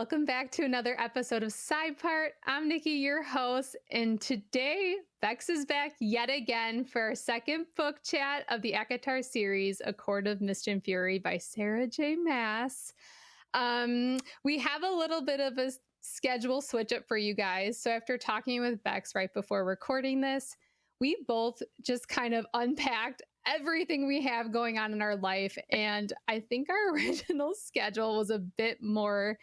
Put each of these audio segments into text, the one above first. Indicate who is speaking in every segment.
Speaker 1: Welcome back to another episode of Side Part. I'm Nikki, your host, and today Bex is back yet again for our second book chat of the ACOTAR series, A Court of Mist and Fury by Sarah J. Maas. We have a little bit of a schedule switch up for you guys. So after talking with Bex right before recording this, we both just kind of unpacked everything we have going on in our life. And I think our original schedule was a bit more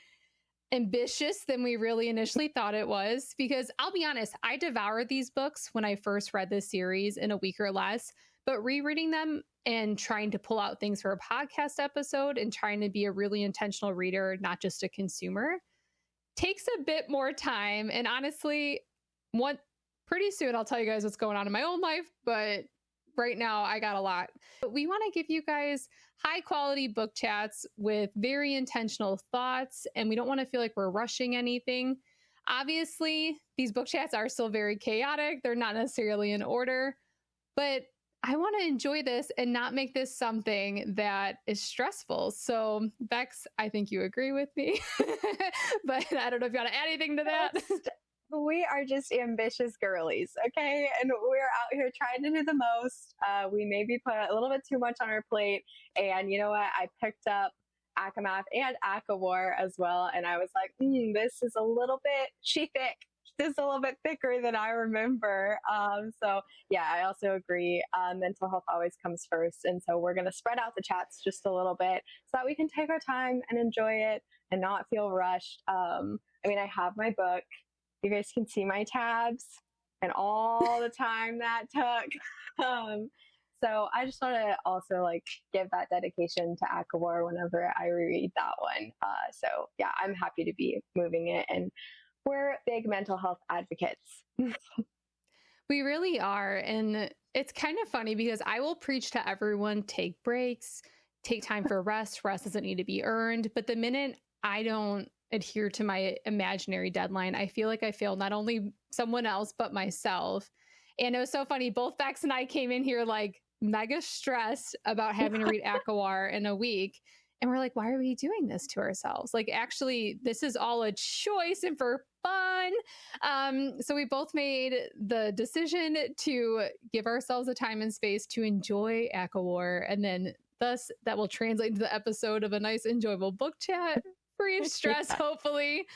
Speaker 1: ambitious than we really initially thought it was, because I'll be honest, I devoured these books when I first read this series in a week or less, but rereading them and trying to pull out things for a podcast episode and trying to be a really intentional reader, not just a consumer, takes a bit more time. And honestly, pretty soon I'll tell you guys what's going on in my own life, but right now I got a lot. But we want to give you guys high quality book chats with very intentional thoughts, and we don't want to feel like we're rushing anything. Obviously, these book chats are still very chaotic. They're not necessarily in order, but I want to enjoy this and not make this something that is stressful. So Bex, I think you agree with me, but I don't know if you want to add anything to that.
Speaker 2: We are just ambitious girlies, okay? And we're out here trying to do the most. We maybe put a little bit too much on our plate. And you know what? I picked up ACOMAF and ACOWAR as well. And I was like, this is a little bit thick. This is a little bit thicker than I remember. So yeah, I also agree. Mental health always comes first. And so we're going to spread out the chats just a little bit so that we can take our time and enjoy it and not feel rushed. I have my book. You guys can see my tabs and all the time that took. So I just want to also give that dedication to ACOWAR whenever I reread that one. So yeah, I'm happy to be moving it, and we're big mental health advocates.
Speaker 1: We really are. And it's kind of funny because I will preach to everyone, take breaks, take time for rest. Rest doesn't need to be earned. But the minute I don't adhere to my imaginary deadline, I feel like I fail not only someone else, but myself. And it was so funny. Both Bex and I came in here mega stressed about having to read ACOWAR in a week. And we're like, why are we doing this to ourselves? Actually, this is all a choice and for fun. So we both made the decision to give ourselves the time and space to enjoy ACOWAR. And then thus that will translate into the episode of a nice, enjoyable book chat. Free of stress, hopefully.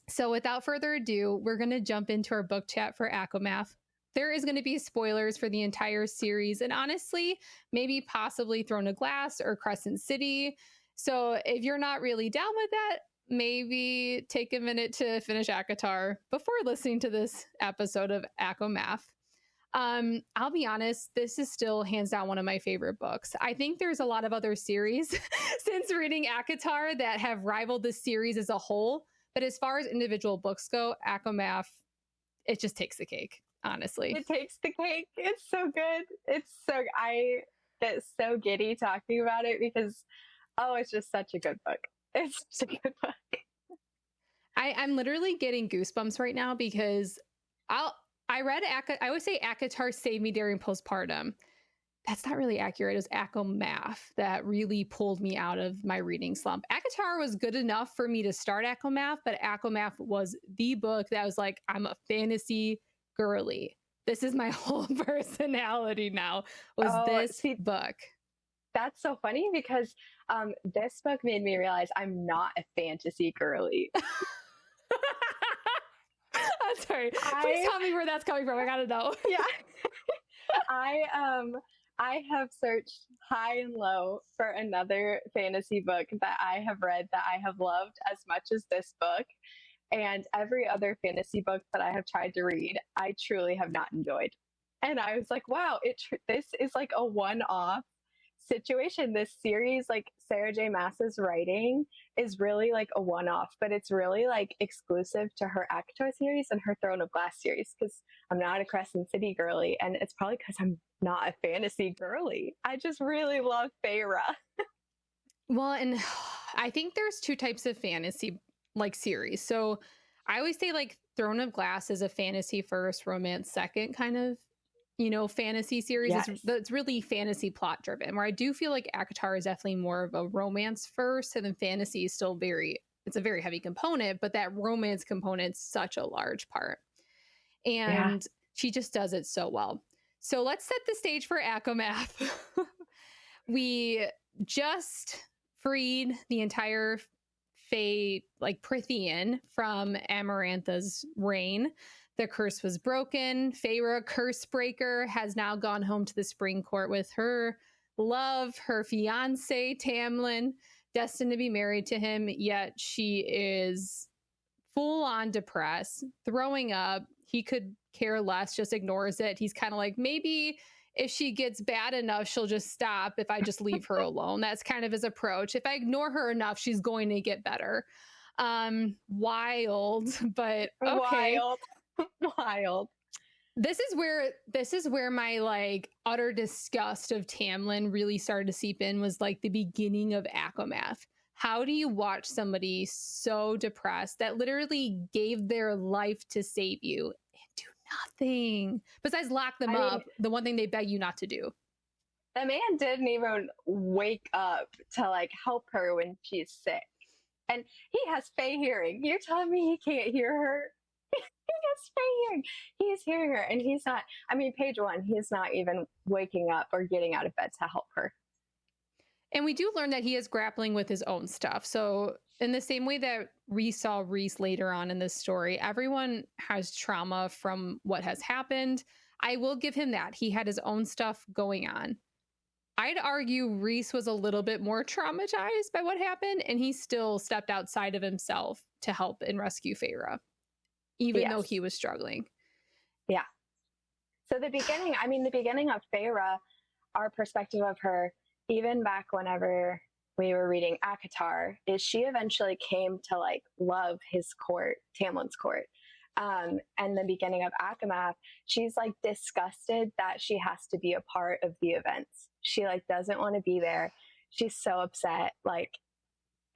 Speaker 1: So without further ado, we're going to jump into our book chat for ACOMAF. There is going to be spoilers for the entire series, and honestly, maybe possibly Throne of Glass or Crescent City. So if you're not really down with that, maybe take a minute to finish ACOTAR before listening to this episode of ACOMAF. I'll be honest, this is still hands down one of my favorite books. I think there's a lot of other series since reading ACOTAR that have rivaled this series as a whole. But as far as individual books go, ACOMAF, it just takes the cake, honestly.
Speaker 2: It takes the cake. It's so good. I get so giddy talking about it because, it's just such a good book. It's such a good book.
Speaker 1: I'm literally getting goosebumps right now because I always say ACOTAR saved me during postpartum. That's not really accurate. It was ACOMAF that really pulled me out of my reading slump. ACOTAR was good enough for me to start ACOMAF, but ACOMAF was the book that was like, I'm a fantasy girly. This is my whole personality now, was book.
Speaker 2: That's so funny because this book made me realize I'm not a fantasy girly.
Speaker 1: I'm sorry. Please tell me where that's coming from. I gotta know.
Speaker 2: Yeah. I have searched high and low for another fantasy book that I have read that I have loved as much as this book. And every other fantasy book that I have tried to read, I truly have not enjoyed. And I was like, wow, this is like a one-off situation. This series, Sarah J. Maas's writing is really like a one-off, but it's really exclusive to her ACOTAR series and her Throne of Glass series, because I'm not a Crescent City girly, and it's probably because I'm not a fantasy girly. I just really love Feyre.
Speaker 1: Well, and I think there's two types of fantasy series. So I always say Throne of Glass is a fantasy first, romance second kind of fantasy series.
Speaker 2: Yes.
Speaker 1: It's really fantasy plot driven, where I do feel like ACOTAR is definitely more of a romance first, and then fantasy is still very it's a very heavy component, but that romance component's such a large part. And she just does it so well. So let's set the stage for ACOMAF. We just freed the entire Fae, like Prithian, from Amarantha's reign. The curse was broken. Feyre, curse breaker, has now gone home to the Spring Court with her love, her fiance, Tamlin, destined to be married to him, yet she is full on depressed, throwing up. He could care less, just ignores it. He's kind of like, maybe if she gets bad enough, she'll just stop if I just leave her alone. That's kind of his approach. If I ignore her enough, she's going to get better. Wild, but okay.
Speaker 2: Wild.
Speaker 1: This is where my like utter disgust of Tamlin really started to seep in, was like the beginning of ACOMAF. How do you watch somebody so depressed that literally gave their life to save you and do nothing besides lock them up, the one thing they beg you not to do?
Speaker 2: The man didn't even wake up to like help her when she's sick. And he has Fae hearing. You're telling me he can't hear her? He has Fae hearing. He's hearing her, and he's not, I mean, page one, he's not even waking up or getting out of bed to help her.
Speaker 1: And we do learn that he is grappling with his own stuff. So in the same way that we saw Rhys later on in this story, everyone has trauma from what has happened. I will give him that. He had his own stuff going on. I'd argue Rhys was a little bit more traumatized by what happened, and he still stepped outside of himself to help and rescue Feyre, even though he was struggling.
Speaker 2: Yeah. So the beginning of Feyre, our perspective of her, even back whenever we were reading ACOTAR, is she eventually came to like love his court, Tamlin's court. And the beginning of ACOMAF, she's like disgusted that she has to be a part of the events. She like doesn't want to be there. She's so upset. Like,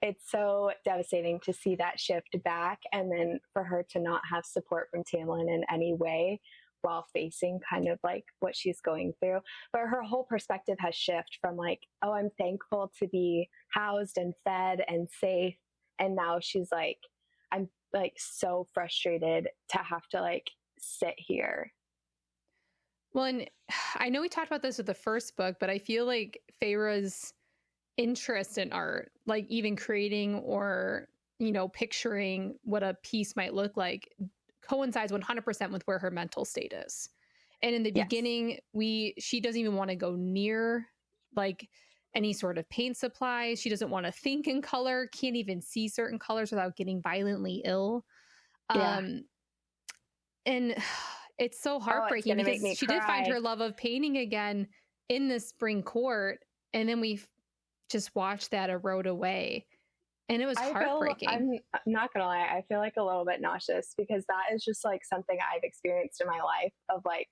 Speaker 2: it's so devastating to see that shift back, and then for her to not have support from Tamlin in any way while facing kind of like what she's going through. But her whole perspective has shifted from like, oh, I'm thankful to be housed and fed and safe. And now she's like, I'm like so frustrated to have to like sit here.
Speaker 1: Well, and I know we talked about this with the first book, but I feel like Feyre's interest in art, like even creating or, you know, picturing what a piece might look like, coincides 100% with where her mental state is. And in the beginning, she doesn't even want to go near like any sort of paint supplies. She doesn't want to think in color, can't even see certain colors without getting violently ill. And it's so heartbreaking because she did find her love of painting again in the Spring Court, and then we just watched that erode away. And it was heartbreaking.
Speaker 2: I'm not going to lie. I feel like a little bit nauseous because that is just like something I've experienced in my life of like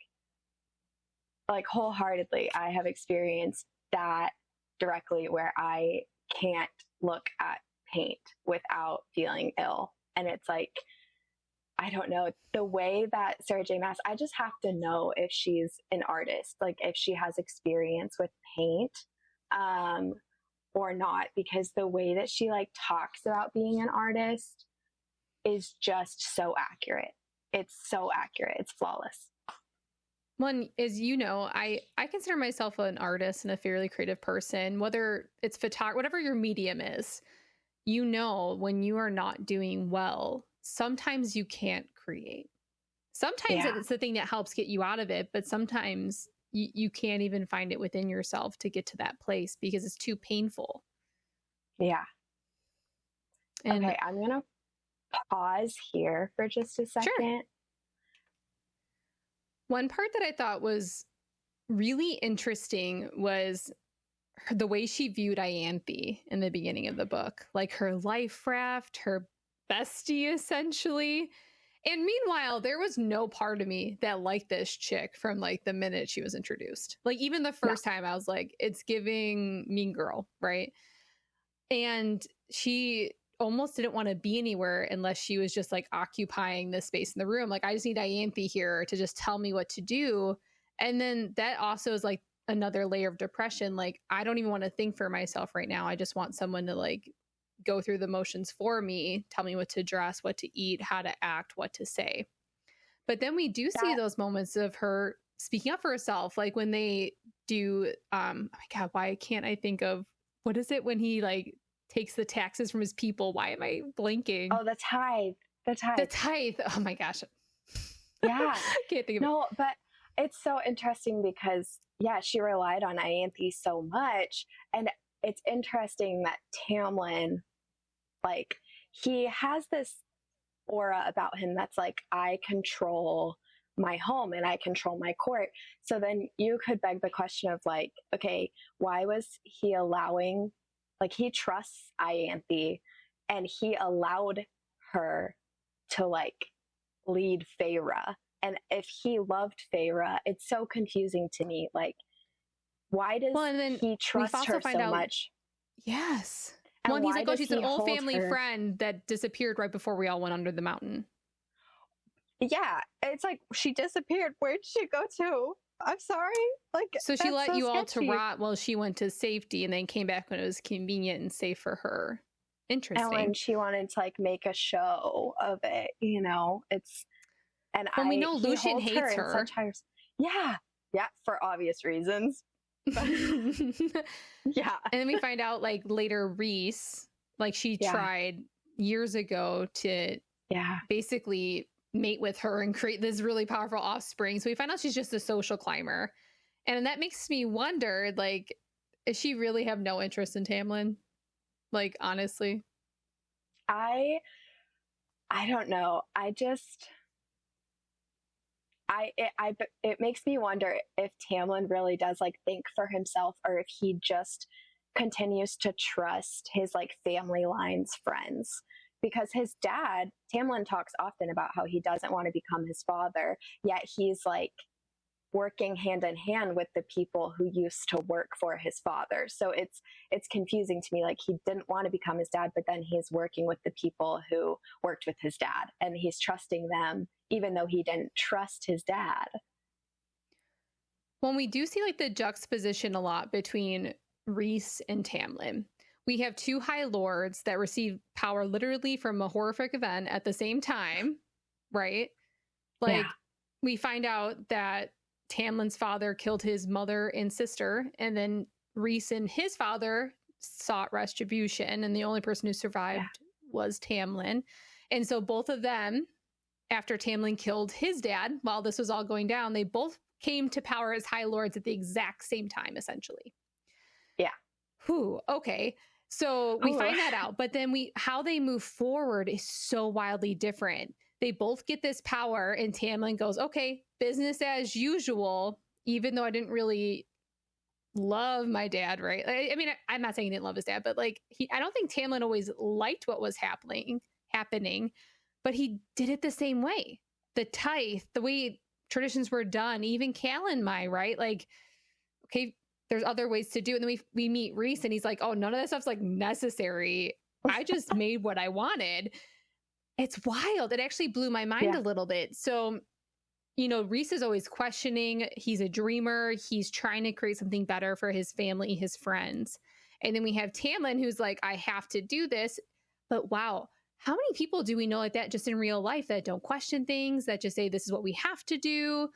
Speaker 2: wholeheartedly. I have experienced that directly where I can't look at paint without feeling ill. And it's like, I don't know, the way that Sarah J. Maas, I just have to know if she's an artist, like if she has experience with paint, or not, because the way that she like talks about being an artist is just so accurate. It's so accurate. It's flawless.
Speaker 1: One, as you know, I consider myself an artist and a fairly creative person, whether it's photography, whatever your medium is. You know, when you are not doing well, sometimes you can't create. Sometimes it's the thing that helps get you out of it, but sometimes you can't even find it within yourself to get to that place because it's too painful.
Speaker 2: Yeah. And okay, I'm going to pause here for just a second. Sure.
Speaker 1: One part that I thought was really interesting was the way she viewed Ianthe in the beginning of the book, like her life raft, her bestie, essentially. And meanwhile, there was no part of me that liked this chick from like the minute she was introduced. Like even the first time I was like, it's giving Mean Girl, right? And she almost didn't want to be anywhere unless she was just like occupying this space in the room. Like, I just need Ianthe here to just tell me what to do. And then that also is like another layer of depression. Like, I don't even want to think for myself right now. I just want someone to like go through the motions for me, tell me what to dress, what to eat, how to act, what to say. But then we do see those moments of her speaking up for herself, like when they do, oh my God, why can't I think of, what is it when he like takes the taxes from his people? Why am I blanking?
Speaker 2: Oh, the tithe.
Speaker 1: The tithe. Oh my gosh.
Speaker 2: Yeah.
Speaker 1: I can't think of it.
Speaker 2: No, but it's so interesting because, yeah, she relied on Ianthe so much. And it's interesting that Tamlin, like, he has this aura about him that's like, I control my home and I control my court. So then you could beg the question of like, okay, why was he allowing, like, he trusts Ianthe and he allowed her to like lead Feyre. And if he loved Feyre, it's so confusing to me. Like, why does he trust her so much?
Speaker 1: Yes. And well, and he's like, oh, she's an old family friend that disappeared right before we all went under the mountain.
Speaker 2: Yeah. It's like, she disappeared. Where'd she go to? I'm sorry. Like,
Speaker 1: so she let you all to rot while she went to safety and then came back when it was convenient and safe for her. Interesting.
Speaker 2: And when she wanted to like make a show of it, you know, it's, and
Speaker 1: well, we know Lucien hates her.
Speaker 2: Yeah. Yeah. For obvious reasons. Yeah.
Speaker 1: And then we find out like later Rhys, like she tried years ago to basically mate with her and create this really powerful offspring. So we find out she's just a social climber. And that makes me wonder, like, does she really have no interest in Tamlin? Like, honestly.
Speaker 2: I don't know. It makes me wonder if Tamlin really does like think for himself or if he just continues to trust his like family lines friends, because his dad, Tamlin, talks often about how he doesn't want to become his father, yet he's like working hand in hand with the people who used to work for his father. So it's confusing to me. Like, he didn't want to become his dad, but then he's working with the people who worked with his dad and he's trusting them even though he didn't trust his dad.
Speaker 1: Well, we do see like the juxtaposition a lot between Rhys and Tamlin. We have two High Lords that receive power literally from a horrific event at the same time, right? Like, we find out that Tamlin's father killed his mother and sister, and then Rhys and his father sought retribution, and the only person who survived was Tamlin. And so both of them, after Tamlin killed his dad, while this was all going down, they both came to power as High Lords at the exact same time, essentially.
Speaker 2: Yeah.
Speaker 1: Whew, okay. So we find that out, but then how they move forward is so wildly different. They both get this power and Tamlin goes, okay, business as usual, even though I didn't really love my dad, right? I mean, I'm not saying he didn't love his dad, but like, I don't think Tamlin always liked what was happening, but he did it the same way. The tithe, the way traditions were done, even Callan Mai, right? Like, okay, there's other ways to do it. And then we meet Rhys and he's like, oh, none of that stuff's like necessary. I just made what I wanted. It's wild. It actually blew my mind a little bit. So, you know, Rhys is always questioning. He's a dreamer. He's trying to create something better for his family, his friends. And then we have Tamlin, who's like, I have to do this. But wow, how many people do we know like that just in real life that don't question things, that just say, this is what we have to do?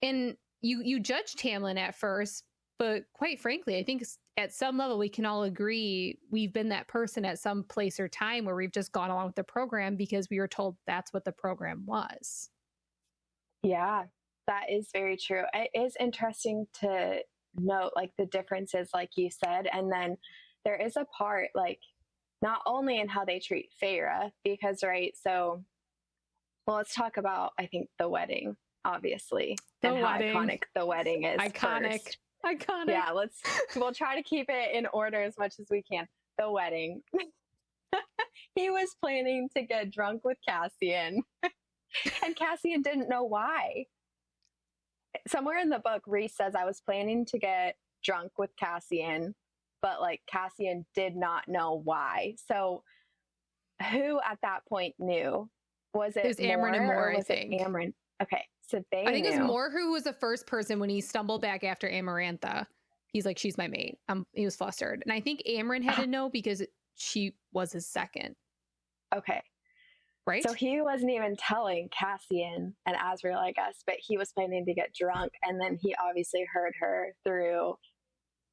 Speaker 1: And you judge Tamlin at first, but quite frankly, I think at some level, we can all agree we've been that person at some place or time where we've just gone along with the program because we were told that's what the program was.
Speaker 2: Yeah, that is very true. It is interesting to note like the differences, like you said. And then there is a part like not only in how they treat Feyre, because, right, so, well, let's talk about, I think, the wedding, obviously, and how iconic the wedding is.
Speaker 1: Iconic.
Speaker 2: Yeah, we'll try to keep it in order as much as we can. The wedding. He was planning to get drunk with Cassian, and Cassian didn't know why. Somewhere in the book, Rhys says, I was planning to get drunk with Cassian, but like Cassian did not know why. So who at that point knew? Was it
Speaker 1: Amren and Mor,
Speaker 2: I think. Amren? Okay, so I
Speaker 1: think it was Mor who was the first person when he stumbled back after Amarantha. He's like, she's my mate. He was flustered. And I think Amren had to know because she was his second.
Speaker 2: Okay.
Speaker 1: Right?
Speaker 2: So he wasn't even telling Cassian and Azrael, I guess, but he was planning to get drunk. And then he obviously heard her through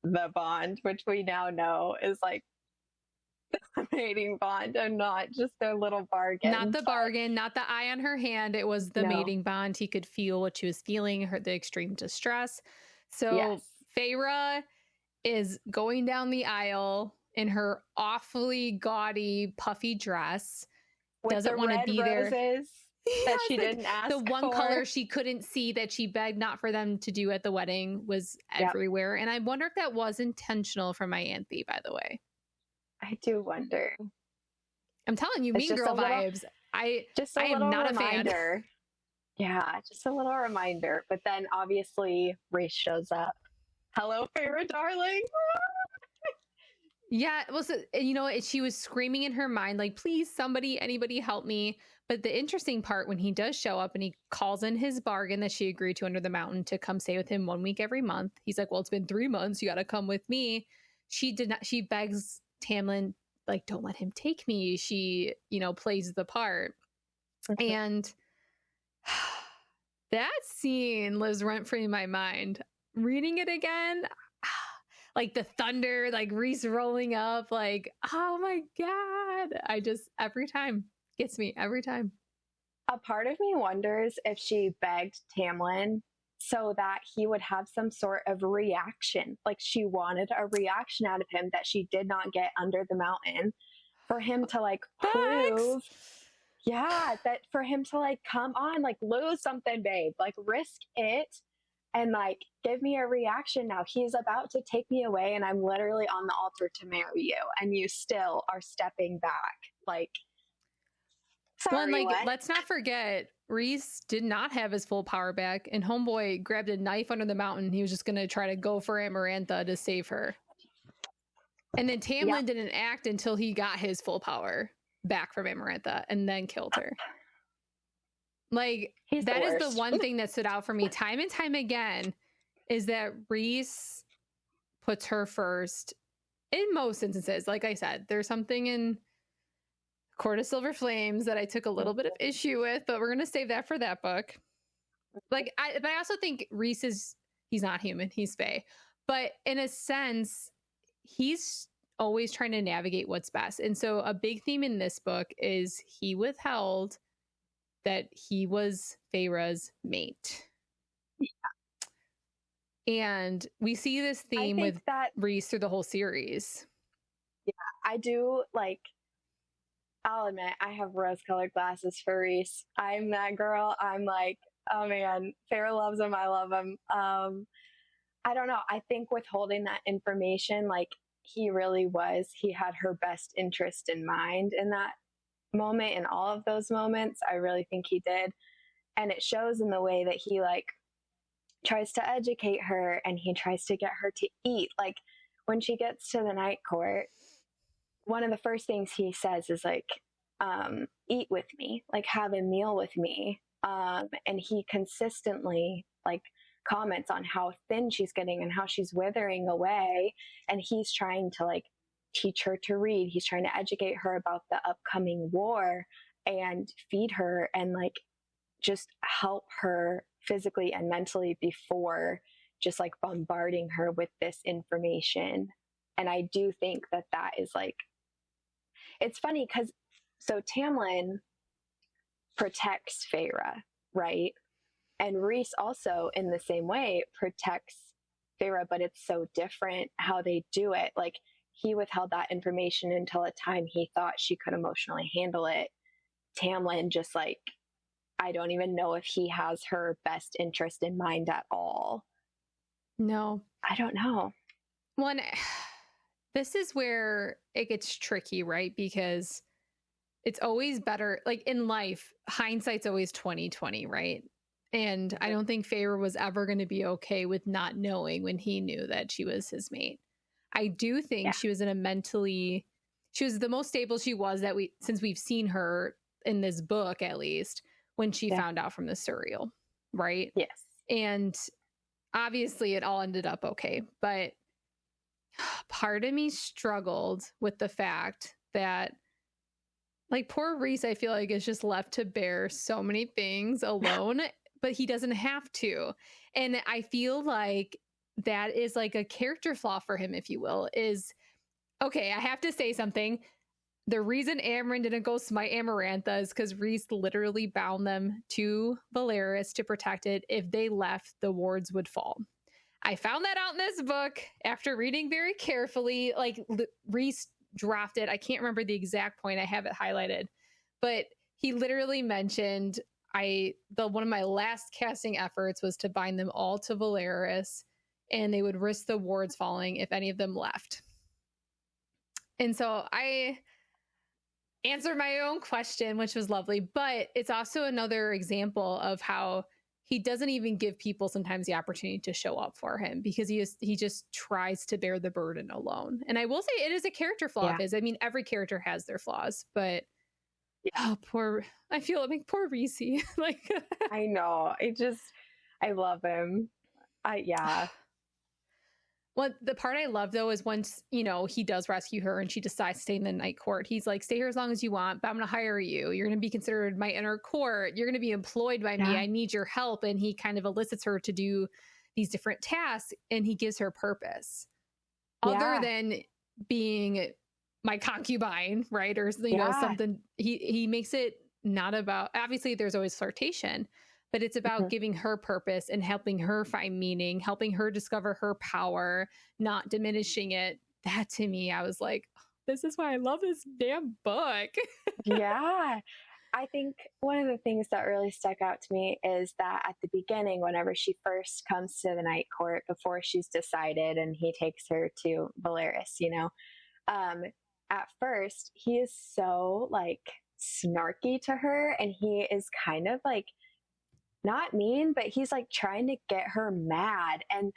Speaker 2: the bond, which we now know is like the mating bond and not just their little bargain.
Speaker 1: Not the bargain, not the eye on her hand. It was the mating bond. He could feel what she was feeling, the extreme distress. So Feyre is going down the aisle in her awfully gaudy, puffy dress.
Speaker 2: With
Speaker 1: doesn't want to be
Speaker 2: roses
Speaker 1: there.
Speaker 2: that she didn't ask
Speaker 1: the one
Speaker 2: for.
Speaker 1: color she couldn't see that she begged not for them to do at the wedding was everywhere. And I wonder if that was intentional from my Anthe, by the way.
Speaker 2: I do wonder.
Speaker 1: I'm telling you, Mean Girl vibes. I am not
Speaker 2: reminder.
Speaker 1: a fan.
Speaker 2: Yeah, just a little reminder. But then obviously Rhys shows up. Hello, Feyre, darling.
Speaker 1: Yeah, well, so, you know, she was screaming in her mind, like, please, somebody, anybody help me. But the interesting part, when he does show up and he calls in his bargain that she agreed to under the mountain to come stay with him 1 week every month. He's like, well, it's been 3 months. You got to come with me. She did not. She begs Tamlin, like, don't let him take me. She, you know, plays the part. And that scene lives rent free in my mind. Reading it again, like the thunder, like Rhys rolling up, like, oh my God. I just, every time, gets me every time.
Speaker 2: A part of me wonders if she begged Tamlin so that he would have some sort of reaction. Like she wanted a reaction out of him that she did not get under the mountain, for him to like prove, that for him to like, come on, like lose something, babe, like risk it. And like, give me a reaction now. He's about to take me away and I'm literally on the altar to marry you. And you still are stepping back. Like, sorry,
Speaker 1: well,
Speaker 2: what?
Speaker 1: Let's not forget, Rhys did not have his full power back. And Homeboy grabbed a knife under the mountain. He was just going to try to go for Amarantha to save her. And then Tamlin didn't act until he got his full power back from Amarantha and then killed her. Like, that is the one thing that stood out for me time and time again, is that Rhys puts her first in most instances. Like I said, there's something in Court of Silver Flames that I took a little bit of issue with, but we're going to save that for that book. Like, but I also think Rhys he's not human, he's Fae. But in a sense, he's always trying to navigate what's best. And so a big theme in this book is he withheld that he was Feyre's mate. Yeah. And we see this theme with Rhys through the whole series.
Speaker 2: Yeah, I do, like, I'll admit, I have rose-colored glasses for Rhys. I'm that girl. I'm like, oh man, Feyre loves him, I love him. I don't know. I think withholding that information, like, he had her best interest in mind in that moment, in all of those moments. I really think he did. And it shows in the way that he like tries to educate her and he tries to get her to eat. Like when she gets to the night court, one of the first things he says is like, eat with me, like have a meal with me. And he consistently like comments on how thin she's getting and how she's withering away. And he's trying to like teach her to read. He's trying to educate her about the upcoming war and feed her and like just help her physically and mentally before just like bombarding her with this information. And I do think that that is like, it's funny because so Tamlin protects Feyre, right? And Rhys also in the same way protects Feyre, but it's so different how they do it. Like he withheld that information until a time he thought she could emotionally handle it. Tamlin just like, I don't even know if he has her best interest in mind at all.
Speaker 1: No.
Speaker 2: I don't know.
Speaker 1: One, this is where it gets tricky, right? Because it's always better, like in life, hindsight's always 20/20, right? And I don't think Feyre was ever going to be okay with not knowing when he knew that she was his mate. I do think she was she was the most stable she was since we've seen her in this book, at least, when she found out from the Suriel, right?
Speaker 2: Yes.
Speaker 1: And obviously it all ended up okay. But part of me struggled with the fact that, like, poor Rhys, I feel like, is just left to bear so many things alone, but he doesn't have to. And I feel like that is like a character flaw for him, if you will, is, okay, I have to say something. The reason Amren didn't go smite Amarantha is because Rhys literally bound them to Valeris to protect it. If they left, the wards would fall. I found that out in this book after reading very carefully. Like, Rhys dropped it. I can't remember the exact point. I have it highlighted, but he literally mentioned, one of my last casting efforts was to bind them all to Valeris, and they would risk the wards falling if any of them left. And so I answered my own question, which was lovely, but it's also another example of how he doesn't even give people sometimes the opportunity to show up for him, because he just tries to bear the burden alone. And I will say it is a character flaw of his. I mean, every character has their flaws, but I feel like poor Rhys. Like,
Speaker 2: I know. I love him.
Speaker 1: Well, the part I love, though, is once, he does rescue her and she decides to stay in the night court. He's like, stay here as long as you want, but I'm going to hire you. You're going to be considered my inner court. You're going to be employed by me. I need your help. And he kind of elicits her to do these different tasks, and he gives her purpose other than being my concubine, right? Or, something. He makes it not about, obviously there's always flirtation, but it's about giving her purpose and helping her find meaning, helping her discover her power, not diminishing it. That, to me, I was like, this is why I love this damn book.
Speaker 2: Yeah. I think one of the things that really stuck out to me is that at the beginning, whenever she first comes to the night court, before she's decided and he takes her to Valeris, at first he is so like snarky to her, and he is kind of like, not mean, but he's like trying to get her mad. And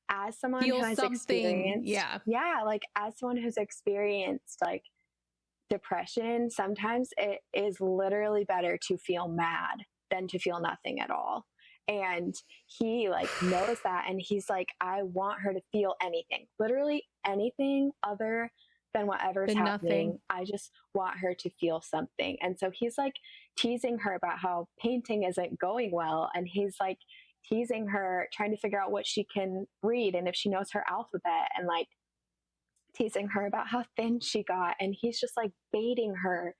Speaker 2: as someone who has experienced, like as someone who's experienced like depression, sometimes it is literally better to feel mad than to feel nothing at all. And he like knows that, and he's like, I want her to feel anything, literally anything other than whatever's happening. Nothing. I just want her to feel something. And so he's like teasing her about how painting isn't going well, and he's like teasing her, trying to figure out what she can read and if she knows her alphabet, and like teasing her about how thin she got. And he's just like baiting her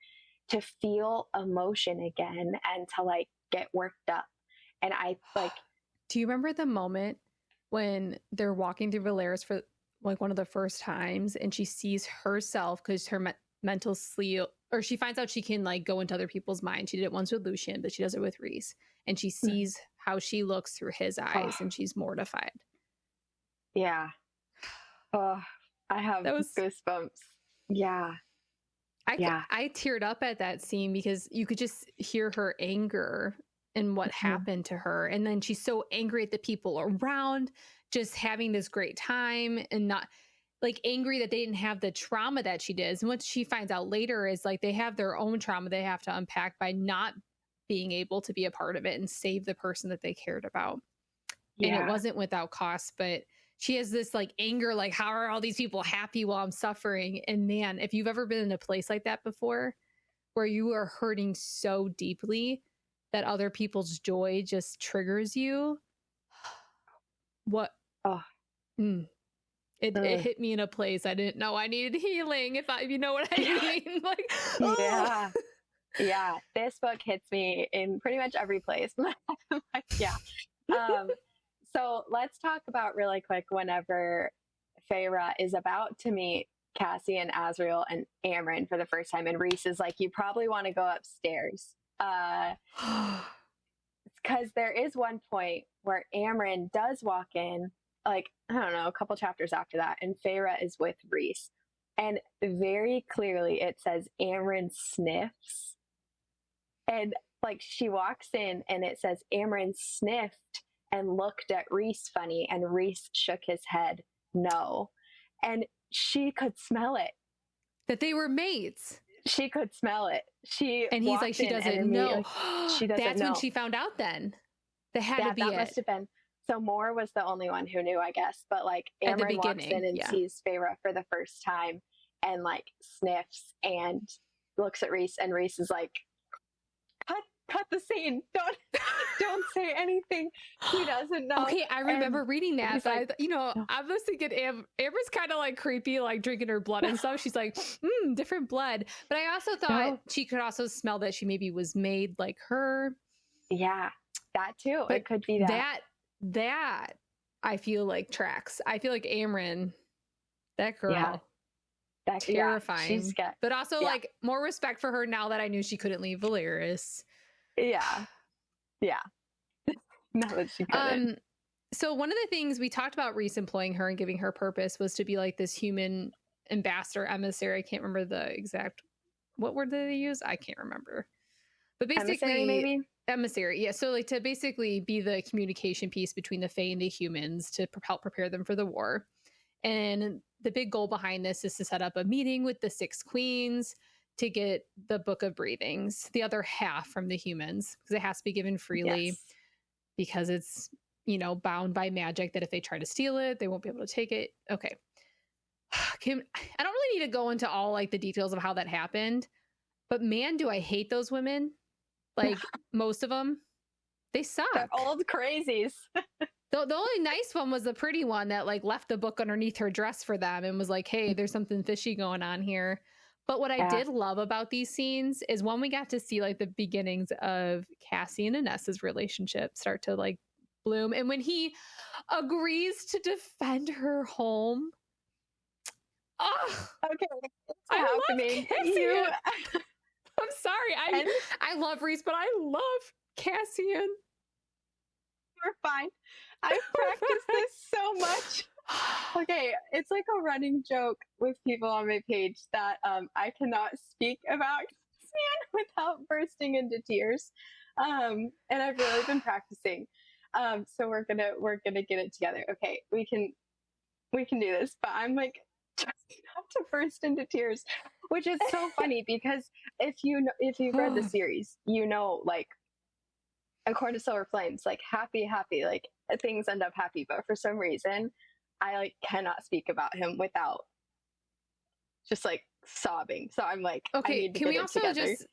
Speaker 2: to feel emotion again and to like get worked up. And I like,
Speaker 1: do you remember the moment when they're walking through Valeris for like one of the first times, and she sees herself, because her mental sleep, or she finds out she can like go into other people's minds. She did it once with Lucien, but she does it with Rhys, and she sees how she looks through his eyes, and she's mortified.
Speaker 2: Yeah. Oh, I have goosebumps. Yeah.
Speaker 1: I teared up at that scene because you could just hear her anger and what happened to her. And then she's so angry at the people around, just having this great time, and not like angry that they didn't have the trauma that she did. And what she finds out later is like they have their own trauma they have to unpack by not being able to be a part of it and save the person that they cared about. And it wasn't without cost, but she has this like anger, like, how are all these people happy while I'm suffering? And man, if you've ever been in a place like that before, where you are hurting so deeply that other people's joy just triggers you, it hit me in a place I didn't know I needed healing, if you know what I mean. Like,
Speaker 2: yeah, this book hits me in pretty much every place. So let's talk about really quick whenever Feyre is about to meet Cassie and Azriel and Amren for the first time, and Rhys is like, you probably want to go upstairs. Because there is one point where Amren does walk in, like, I don't know, a couple chapters after that, and Feyre is with Rhys. And very clearly it says Amren sniffs. And like she walks in and it says Amren sniffed and looked at Rhys funny, and Rhys shook his head no. And she could smell it.
Speaker 1: That they were mates.
Speaker 2: She could smell it.
Speaker 1: And he's like, she doesn't know.
Speaker 2: She doesn't
Speaker 1: That's
Speaker 2: know.
Speaker 1: when she found out then. That had to be
Speaker 2: that
Speaker 1: it.
Speaker 2: must have been. So Moore was the only one who knew, I guess. But like
Speaker 1: At the
Speaker 2: Amryn walks in
Speaker 1: beginning.
Speaker 2: and
Speaker 1: Yeah.
Speaker 2: sees Feyre for the first time and like sniffs and looks at Rhys, and Rhys is like, cut the scene. Don't say anything. He doesn't know.
Speaker 1: Okay, I remember reading that, but
Speaker 2: like,
Speaker 1: I was thinking Amber's kind of like creepy, like drinking her blood and stuff. She's like, different blood. But I also thought she could also smell that she maybe was made like her.
Speaker 2: Yeah, that too.
Speaker 1: But
Speaker 2: it could be that.
Speaker 1: That I feel like tracks. I feel like Amryn, that girl, terrifying. But also like more respect for her now that I knew she couldn't leave Valeris.
Speaker 2: Yeah. Now that she couldn't.
Speaker 1: So one of the things we talked about Rhys employing her and giving her purpose was to be like this human ambassador, emissary. I can't remember the exact, what word did they use? I can't remember. But basically, emissary. Yeah. So like to basically be the communication piece between the Fae and the humans to help prepare them for the war. And the big goal behind this is to set up a meeting with the 6 queens to get the Book of Breathings, the other half from the humans, because it has to be given freely because it's, bound by magic that if they try to steal it, they won't be able to take it. Okay. I don't really need to go into all like the details of how that happened, but man, do I hate those women. Like most of them, they suck.
Speaker 2: They're old crazies.
Speaker 1: The only nice one was the pretty one that like left the book underneath her dress for them and was like, hey, there's something fishy going on here. But what I did love about these scenes is when we got to see like the beginnings of Cassian and Nessa's relationship start to like bloom. And when he agrees to defend her home. Oh, okay. I love Cassian. I'm sorry. I love Rhys, but I love Cassian.
Speaker 2: You're fine. I've practiced this so much. Okay, it's like a running joke with people on my page that I cannot speak about Cassian without bursting into tears. And I've really been practicing. So we're gonna get it together. Okay, we can do this. But I'm like trying not to burst into tears, which is so funny because if you've read the series, like A Court of Silver Flames, like happy, like things end up happy. But for some reason, I like cannot speak about him without just like sobbing. So I'm like,
Speaker 1: okay, can we also just,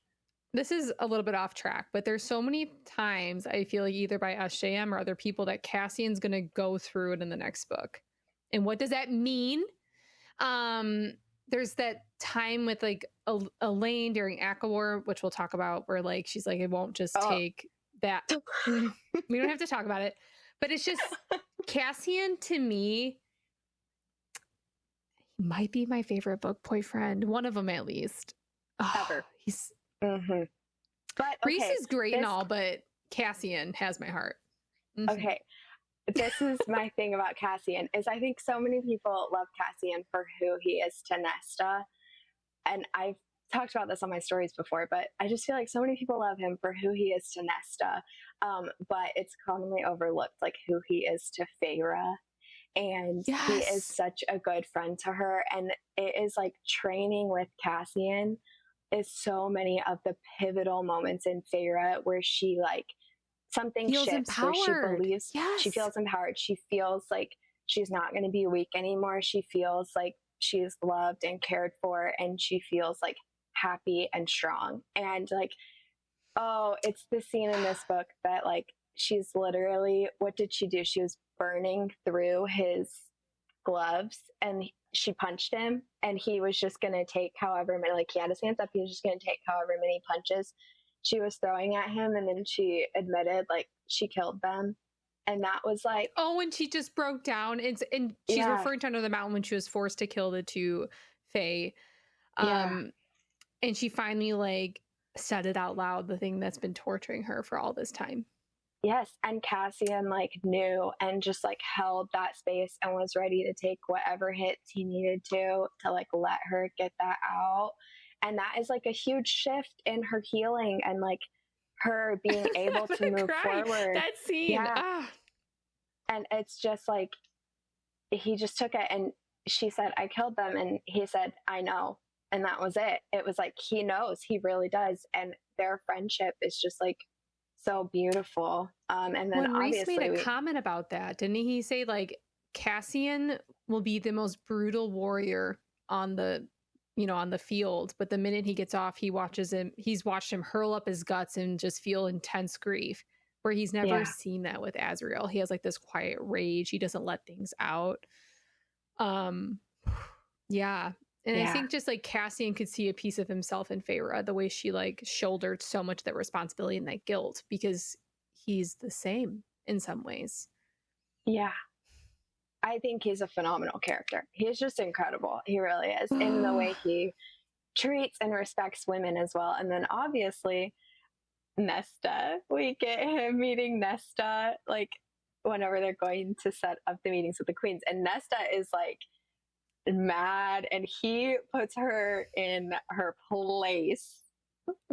Speaker 1: this is a little bit off track, but there's so many times I feel like either by SJM or other people that Cassian's going to go through it in the next book. And what does that mean? There's that time with like Elaine during ACOTAR, which we'll talk about, where like she's like, it won't just take that. We don't have to talk about it, but it's just Cassian to me might be my favorite book boyfriend, one of them at least.
Speaker 2: Ever.
Speaker 1: He's
Speaker 2: but
Speaker 1: Rhys is great and all, but Cassian has my heart.
Speaker 2: Okay, this is my thing about Cassian is I think so many people love Cassian for who he is to Nesta, and I've talked about this on my stories before, but I just feel like so many people love him for who he is to Nesta, but it's commonly overlooked like who he is to Feyre. And he is such a good friend to her, and it is like training with Cassian is so many of the pivotal moments in Feyre where she like something
Speaker 1: feels
Speaker 2: shifts
Speaker 1: empowered.
Speaker 2: Where she believes she feels empowered. She feels like she's not going to be weak anymore. She feels like she's loved and cared for, and she feels like happy and strong. And like, oh, it's the scene in this book that like she's literally, what did she do? She was burning through his gloves and she punched him, and he was just going to take however many, like he had his hands up, he was just going to take however many punches she was throwing at him, and then she admitted like she killed them. And that was like,
Speaker 1: oh, and she just broke down. And she's referring to Under the Mountain when she was forced to kill the 2 Fae. And she finally like said it out loud, the thing that's been torturing her for all this time.
Speaker 2: Yes, and Cassian like knew and just like held that space and was ready to take whatever hits he needed to like let her get that out. And that is like a huge shift in her healing and like her being able to move forward.
Speaker 1: That scene.
Speaker 2: And it's just like he just took it, and she said, I killed them, and he said, I know. And that was it. It was like he knows, he really does. And their friendship is just like so beautiful. And then
Speaker 1: When Reese made
Speaker 2: obviously
Speaker 1: a comment about that, didn't he say like Cassian will be the most brutal warrior on the on the field, but the minute he gets off, he's watched him hurl up his guts and just feel intense grief, where he's never
Speaker 2: yeah,
Speaker 1: seen that with Azriel. He has like this quiet rage. He doesn't let things out. Um yeah. And I
Speaker 2: yeah,
Speaker 1: think just like Cassian could see a piece of himself in Feyre, the way she like shouldered so much of that responsibility and that guilt, because he's the same in some ways.
Speaker 2: yeah. I think he's a phenomenal character. He's just incredible. He really is in the way he treats and respects women as well. And then obviously Nesta, we get him meeting Nesta like whenever they're going to set up the meetings with the queens. And Nesta is like mad and he puts her in her place.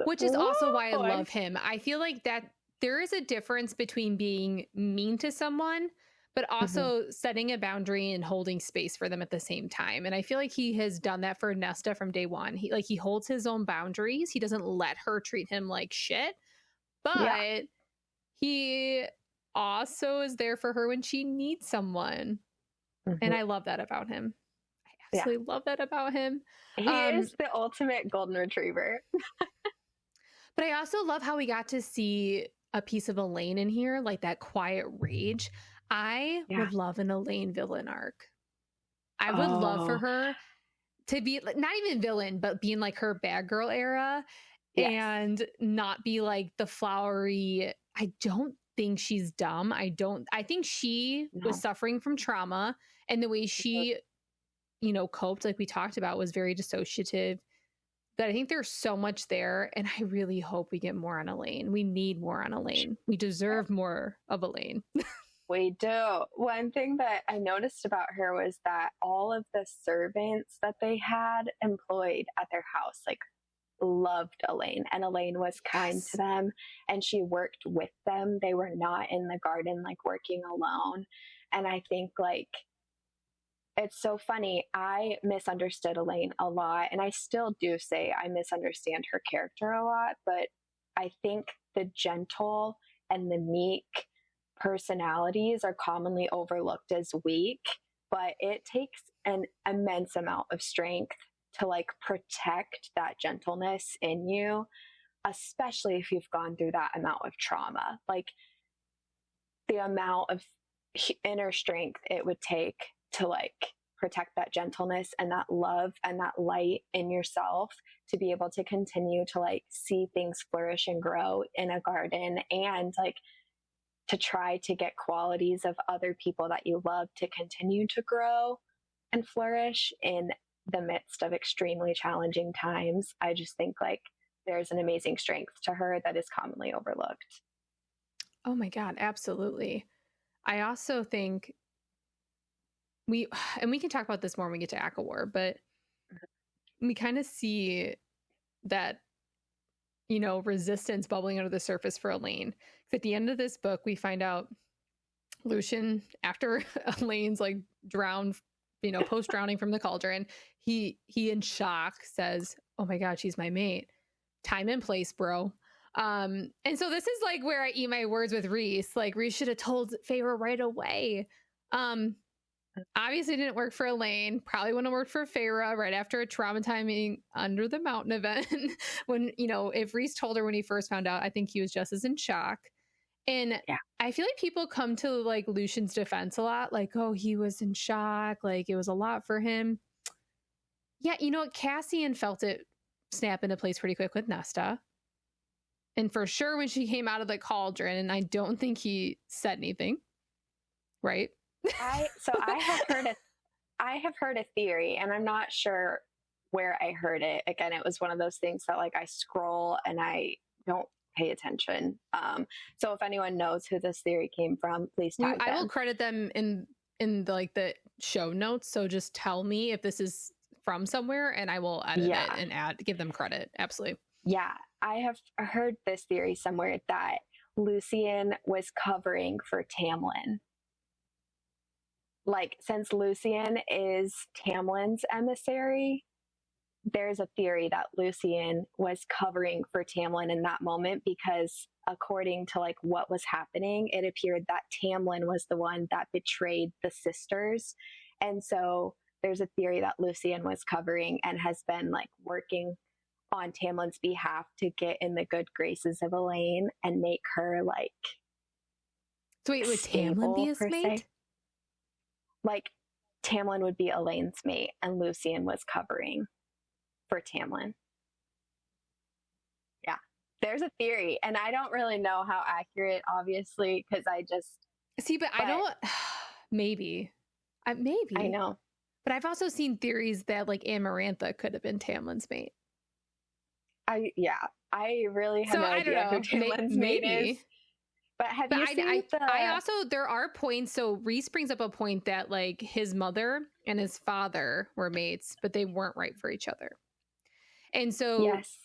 Speaker 1: Which is also why I love him. I feel like that there is a difference between being mean to someone, but also setting a boundary and holding space for them at the same time. And I feel like he has done that for Nesta from day one. He holds his own boundaries. He doesn't let her treat him like shit, but he also is there for her when she needs someone. And I love that about him. I absolutely love that about him.
Speaker 2: He is the ultimate golden retriever.
Speaker 1: But I also love how we got to see a piece of Elaine in here, like that quiet rage. I would love an Elaine villain arc. I would love for her to be not even villain, but being like her bad girl era and not be like the flowery. I don't think she's dumb. I think she was suffering from trauma, and the way she, coped, like we talked about, was very dissociative. But I think there's so much there, and I really hope we get more on Elaine. We need more on Elaine. We deserve more of Elaine.
Speaker 2: We do. One thing that I noticed about her was that all of the servants that they had employed at their house, like, loved Elaine, and Elaine was kind to them, and she worked with them. They were not in the garden, like, working alone. And I think, like, it's so funny. I misunderstood Elaine a lot, and I still do say I misunderstand her character a lot, but I think the gentle and the meek personalities are commonly overlooked as weak, but it takes an immense amount of strength to like protect that gentleness in you, especially if you've gone through that amount of trauma. Like the amount of inner strength it would take to like protect that gentleness and that love and that light in yourself to be able to continue to like see things flourish and grow in a garden, and like to try to get qualities of other people that you love to continue to grow and flourish in the midst of extremely challenging times. I just think like there's an amazing strength to her that is commonly overlooked.
Speaker 1: Oh my God, absolutely. I also think we can talk about this more when we get to ACOTAR, but we kind of see that, resistance bubbling under the surface for Elaine. At the end of this book, we find out Lucien, after Elaine's like drowned, post drowning from the cauldron, he in shock says, "Oh my God, she's my mate. Time and place, bro." And so this is like where I eat my words with Reese. Like Reese should have told Feyre right away. Obviously didn't work for Elaine. Probably wouldn't have worked for Feyre right after a traumatizing Under the Mountain event. When, if Reese told her when he first found out, I think he was just as in shock. And I feel like people come to like Lucien's defense a lot. Like, oh, he was in shock. Like it was a lot for him. Yeah. Cassian felt it snap into place pretty quick with Nesta. And for sure when she came out of the cauldron, and I don't think he said anything. Right?
Speaker 2: I have heard a theory, and I'm not sure where I heard it. Again, it was one of those things that like I scroll and I don't pay attention. So if anyone knows who this theory came from, please tag them.
Speaker 1: I will credit them in the show notes. So just tell me if this is from somewhere, and I will edit it and give them credit. Absolutely.
Speaker 2: Yeah, I have heard this theory somewhere that Lucien was covering for Tamlin. Like, since Lucien is Tamlin's emissary, there's a theory that Lucian was covering for Tamlin in that moment because according to like what was happening, it appeared that Tamlin was the one that betrayed the sisters. And so there's a theory that Lucian was covering and has been like working on Tamlin's behalf to get in the good graces of Elaine and make her like
Speaker 1: So wait, would Tamlin be his mate?
Speaker 2: Like Tamlin would be Elaine's mate and Lucian was covering for Tamlin. Yeah, there's a theory, and I don't really know how accurate, obviously, because I just
Speaker 1: see, but I don't. Maybe, maybe
Speaker 2: I know,
Speaker 1: but I've also seen theories that like Amarantha could have been Tamlin's mate.
Speaker 2: I really have no idea who Tamlin's mate is. But have you seen
Speaker 1: I also, there are points, so Rhys brings up a point that like his mother and his father were mates, but they weren't right for each other. And so
Speaker 2: yes,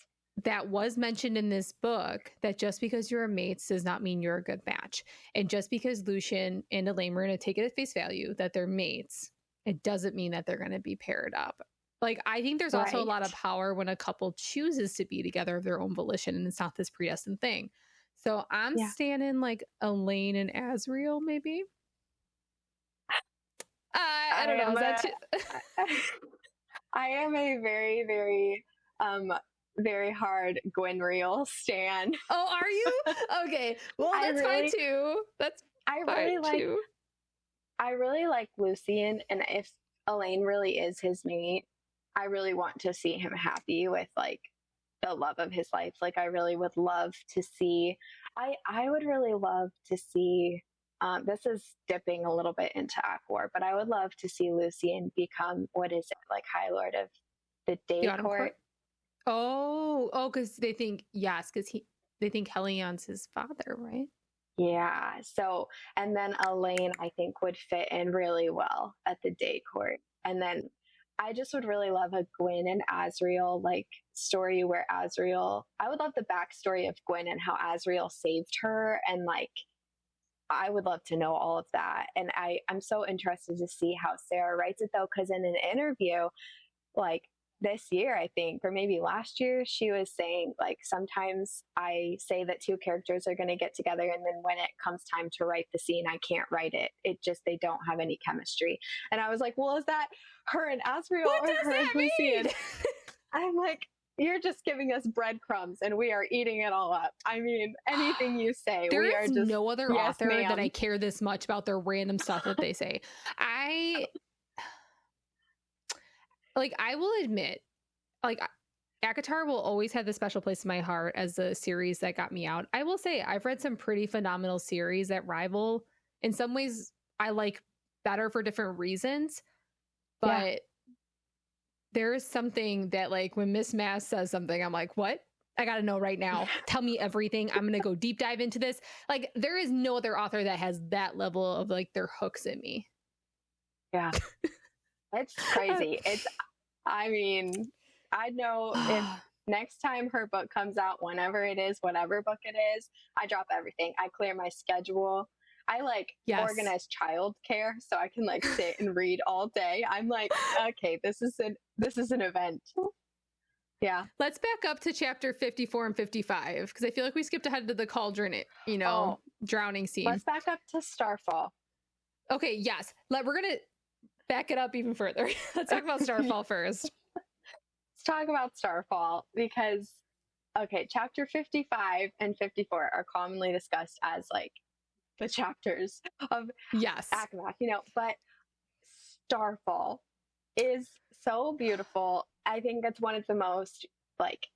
Speaker 1: that was mentioned in this book, that just because you're mates does not mean you're a good match. And just because Lucian and Elaine were going to take it at face value that they're mates, it doesn't mean that they're going to be paired up. Like, I think there's also a lot of power when a couple chooses to be together of their own volition and it's not this predestined thing. So I'm standing like Elaine and Azriel, maybe. I don't know. Is that
Speaker 2: I am a very, very, very hard Gwynriel stan.
Speaker 1: Oh, are you? Okay. Well, that's fine too. I
Speaker 2: really like Lucian, and if Elaine really is his mate, I really want to see him happy with like the love of his life. Like, I really would love to see, I would really love to see, this is dipping a little bit into ACOTAR, but I would love to see Lucian become, what is it, like High Lord of the Day Court?
Speaker 1: Oh, because they think, they think Helion's his father, right?
Speaker 2: Yeah. So, and then Elaine, I think, would fit in really well at the Day Court. And then I just would really love a Gwyn and Azriel like story where I would love the backstory of Gwyn and how Azriel saved her. And like, I would love to know all of that. And I'm so interested to see how Sarah writes it though, because in an interview, like this year, I think, or maybe last year, she was saying like, sometimes I say that two characters are going to get together. And then when it comes time to write the scene, I can't write it. They don't have any chemistry. And I was like, well, is that her and Azriel or her and Lucian? I'm like, you're just giving us breadcrumbs and we are eating it all up. I mean, anything you say,
Speaker 1: there is no other author that I care this much about their random stuff that they say. I will admit, like, ACOTAR will always have this special place in my heart as a series that got me out. I will say I've read some pretty phenomenal series that rival. In some ways, I like better for different reasons. But there is something that, like, when Miss Maas says something, I'm like, what? I got to know right now. Tell me everything. I'm going to go deep dive into this. Like, there is no other author that has that level of, like, their hooks in me.
Speaker 2: Yeah. It's crazy. I mean, I know if next time her book comes out, whenever it is, whatever book it is, I drop everything. I clear my schedule. I organize childcare so I can like sit and read all day. I'm like, okay, this is an event. Yeah.
Speaker 1: Let's back up to chapter 54 and 55 because I feel like we skipped ahead to the cauldron, drowning scene.
Speaker 2: Let's back up to Starfall.
Speaker 1: Okay, yes. We're going to back it up even further. Let's talk about Starfall first.
Speaker 2: Let's talk about Starfall because, okay, chapter 55 and 54 are commonly discussed as like the chapters of ACOTAR, but Starfall is so beautiful. I think it's one of the most like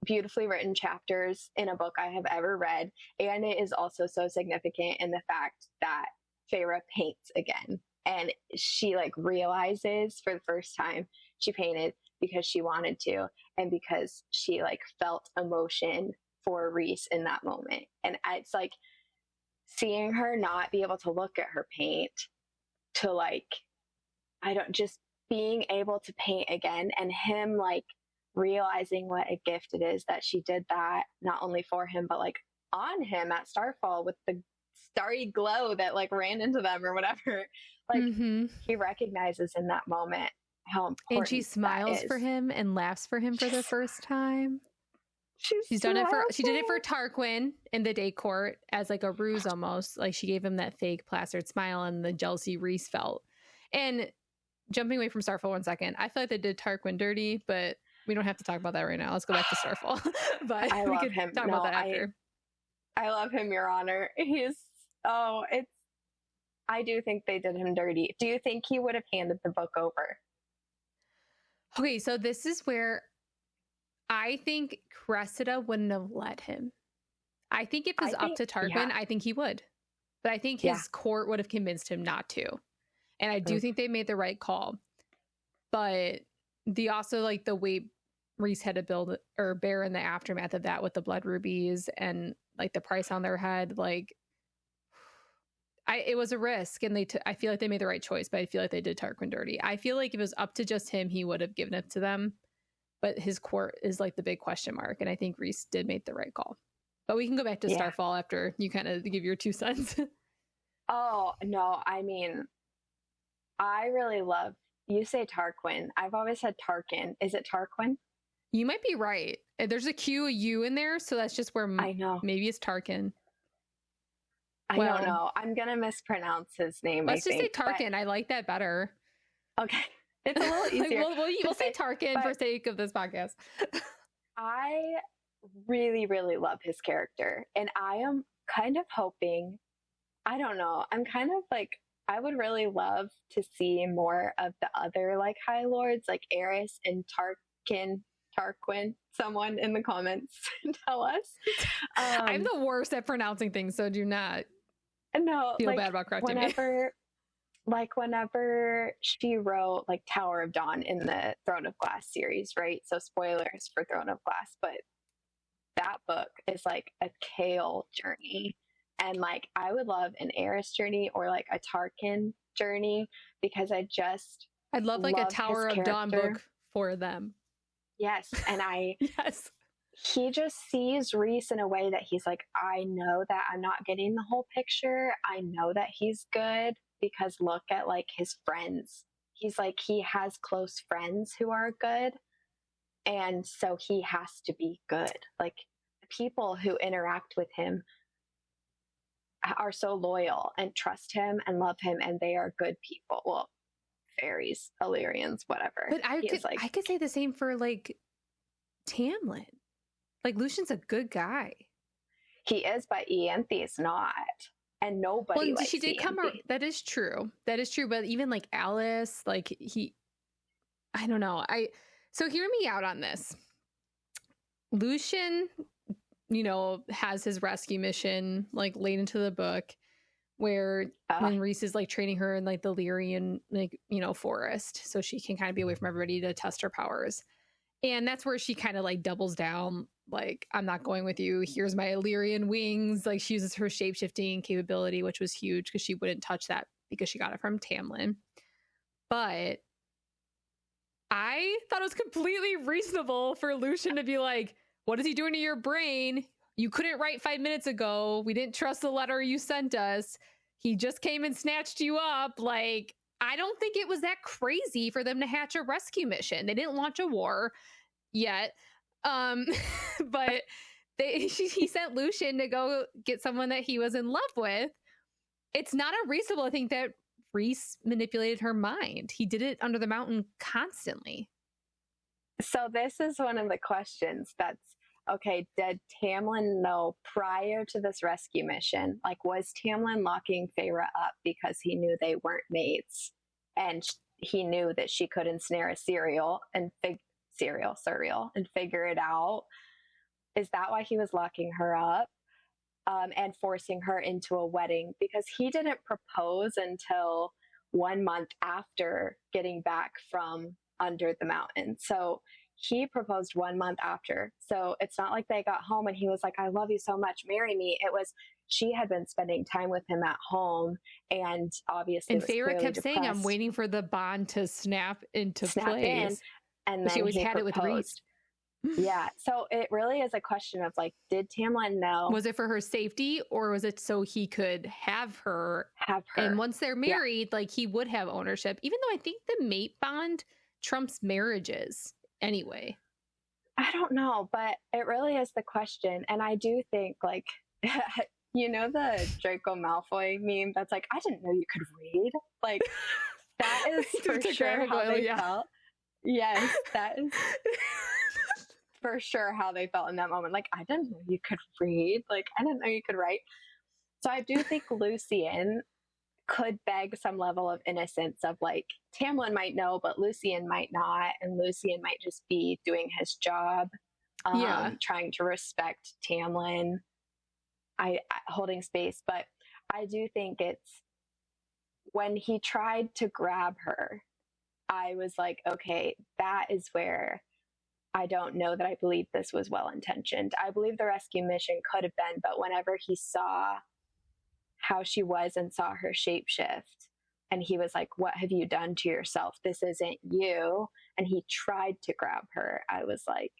Speaker 2: beautifully written chapters in a book I have ever read. And it is also so significant in the fact that Feyre paints again. And she like realizes for the first time she painted because she wanted to and because she like felt emotion for Rhys in that moment. And it's like seeing her not be able to look at her paint to like, just being able to paint again and him like realizing what a gift it is that she did that not only for him, but like on him at Starfall with the starry glow that like ran into them or whatever. Like he recognizes in that moment how important
Speaker 1: And she smiles for him and laughs for him for the first time. She did it for Tarquin in the day court as like a ruse almost. Like she gave him that fake plastered smile and the jealousy Rhys felt. And jumping away from Starfall 1 second, I feel like they did Tarquin dirty, but we don't have to talk about that right now. Let's go back to Starfall. But
Speaker 2: I love him.
Speaker 1: Talk about that after.
Speaker 2: I love him, Your Honor. I do think they did him dirty. Do you think he would have handed the book over?
Speaker 1: Okay, so this is where I think Cressida wouldn't have let him. I think if it was up to Tarquin, I think he would. But I think his court would have convinced him not to. And I do think they made the right call. But the weight Rhys had to build or bear in the aftermath of that with the blood rubies and like the price on their head, like it was a risk, and I feel like they made the right choice, but I feel like they did Tarquin dirty. I feel like if it was up to just him, he would have given it to them, but his court is like the big question mark, and I think Rhys did make the right call. But we can go back to Starfall after you kind of give your 2 cents.
Speaker 2: Oh, no, I mean, I really love, you say Tarquin. I've always said Tarkin. Is it Tarquin?
Speaker 1: You might be right. There's a Q, a U in there, so that's just where
Speaker 2: I know.
Speaker 1: Maybe it's Tarkin.
Speaker 2: I don't know. I'm going to mispronounce his name.
Speaker 1: Let's just say Tarkin. I like that better.
Speaker 2: Okay. It's a little easier.
Speaker 1: We'll say Tarkin for sake of this podcast.
Speaker 2: I really, really love his character. And I am kind of hoping, I don't know, I'm kind of like, I would really love to see more of the other like High Lords, like Aerys and Tarquin. Someone in the comments tell us.
Speaker 1: I'm the worst at pronouncing things, so do not feel bad about correcting me.
Speaker 2: Whenever she wrote like Tower of Dawn in the Throne of Glass series, right? So spoilers for Throne of Glass, but that book is like a Kale journey. And like I would love an Aerys journey or like a Tarkin journey, because
Speaker 1: I'd love like a Tower of Dawn book for them.
Speaker 2: Yes. And he just sees Rhys in a way that he's like, I know that I'm not getting the whole picture. I know that he's good because look at like his friends. He's like, he has close friends who are good. And so he has to be good. Like the people who interact with him are so loyal and trust him and love him, and they are good people. Well, fairies, Illyrians, whatever.
Speaker 1: But I could say the same for like Tamlin. Like Lucian's a good guy.
Speaker 2: He is, but Ianthe's not, and nobody. Well,
Speaker 1: she did come. That is true. That is true. But even like Alice, like I don't know. So hear me out on this. Lucian, has his rescue mission like late into the book, where when Rhys is like training her in like the Lyrian forest, so she can kind of be away from everybody to test her powers. And that's where she kind of like doubles down, like, I'm not going with you. Here's my Illyrian wings. Like she uses her shape-shifting capability, which was huge because she wouldn't touch that because she got it from Tamlin. But I thought it was completely reasonable for Lucian to be like, what is he doing to your brain? You couldn't write 5 minutes ago. We didn't trust the letter you sent us. He just came and snatched you up. Like, I don't think it was that crazy for them to hatch a rescue mission. They didn't launch a war yet. But he sent Lucian to go get someone that he was in love with. It's not unreasonable to think that Rhys manipulated her mind. He did it under the mountain constantly.
Speaker 2: So this is one of the questions that's, okay, did Tamlin know prior to this rescue mission? Like, was Tamlin locking Feyre up because he knew they weren't mates, and he knew that she could ensnare a cereal and figure it out? Is that why he was locking her up and forcing her into a wedding? Because he didn't propose until 1 month after getting back from under the mountain. So he proposed 1 month after. So it's not like they got home and he was like, I love you so much, marry me. It was, she had been spending time with him at home, and obviously
Speaker 1: and Feyre kept saying, I'm waiting for the bond to snap into place.
Speaker 2: And then
Speaker 1: she always had it with Rhys.
Speaker 2: Yeah. So it really is a question of like, did Tamlin know?
Speaker 1: Was it for her safety, or was it so he could have her? And once they're married, like he would have ownership, even though I think the mate bond trumps marriages anyway?
Speaker 2: I don't know, but it really is the question. And I do think, like, you know, the Draco Malfoy meme that's like, I didn't know you could read. Like, that is for sure how they felt. Yes, that is for sure how they felt in that moment. Like, I didn't know you could read. Like, I didn't know you could write. So I do think Lucian could beg some level of innocence of like, Tamlin might know, but Lucian might not. And Lucian might just be doing his job, trying to respect Tamlin, holding space. But I do think it's when he tried to grab her, I was like, okay, that is where I don't know that I believe this was well intentioned. I believe the rescue mission could have been, but whenever he saw how she was and saw her shapeshift, and he was like, what have you done to yourself? This isn't you. And he tried to grab her. I was like,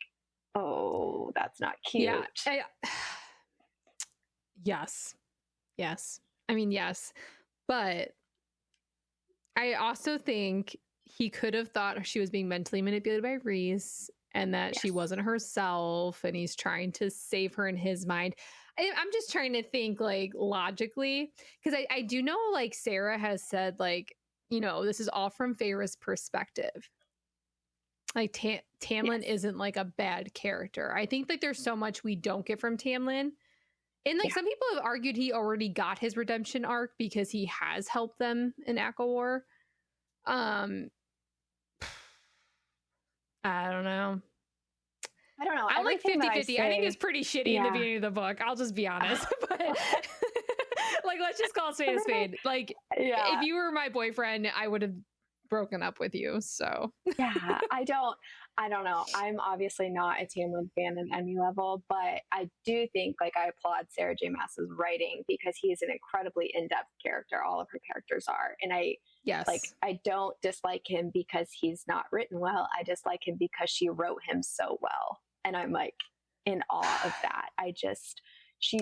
Speaker 2: oh, that's not cute.
Speaker 1: Yeah. Yes. I mean, yes. But I also think he could have thought she was being mentally manipulated by Rhys and that she wasn't herself, and he's trying to save her in his mind. I'm just trying to think like logically, because I do know like Sarah has said like, you know, this is all from Feyre's perspective. Like Tamlin isn't like a bad character. I think like there's so much we don't get from Tamlin. And like some people have argued he already got his redemption arc because he has helped them in ACOTAR. I don't know. I'm like 50-50. I think it's pretty shitty in the beginning of the book. I'll just be honest. But like, let's just call a spade a spade. Like, if you were my boyfriend, I would have broken up with you. So
Speaker 2: yeah, I don't know. I'm obviously not a Tamlin fan in any level, but I do think like I applaud Sarah J. Maas's writing because he's an incredibly in-depth character. All of her characters are. And I don't dislike him because he's not written well. I dislike him because she wrote him so well. And I'm like in awe of that. She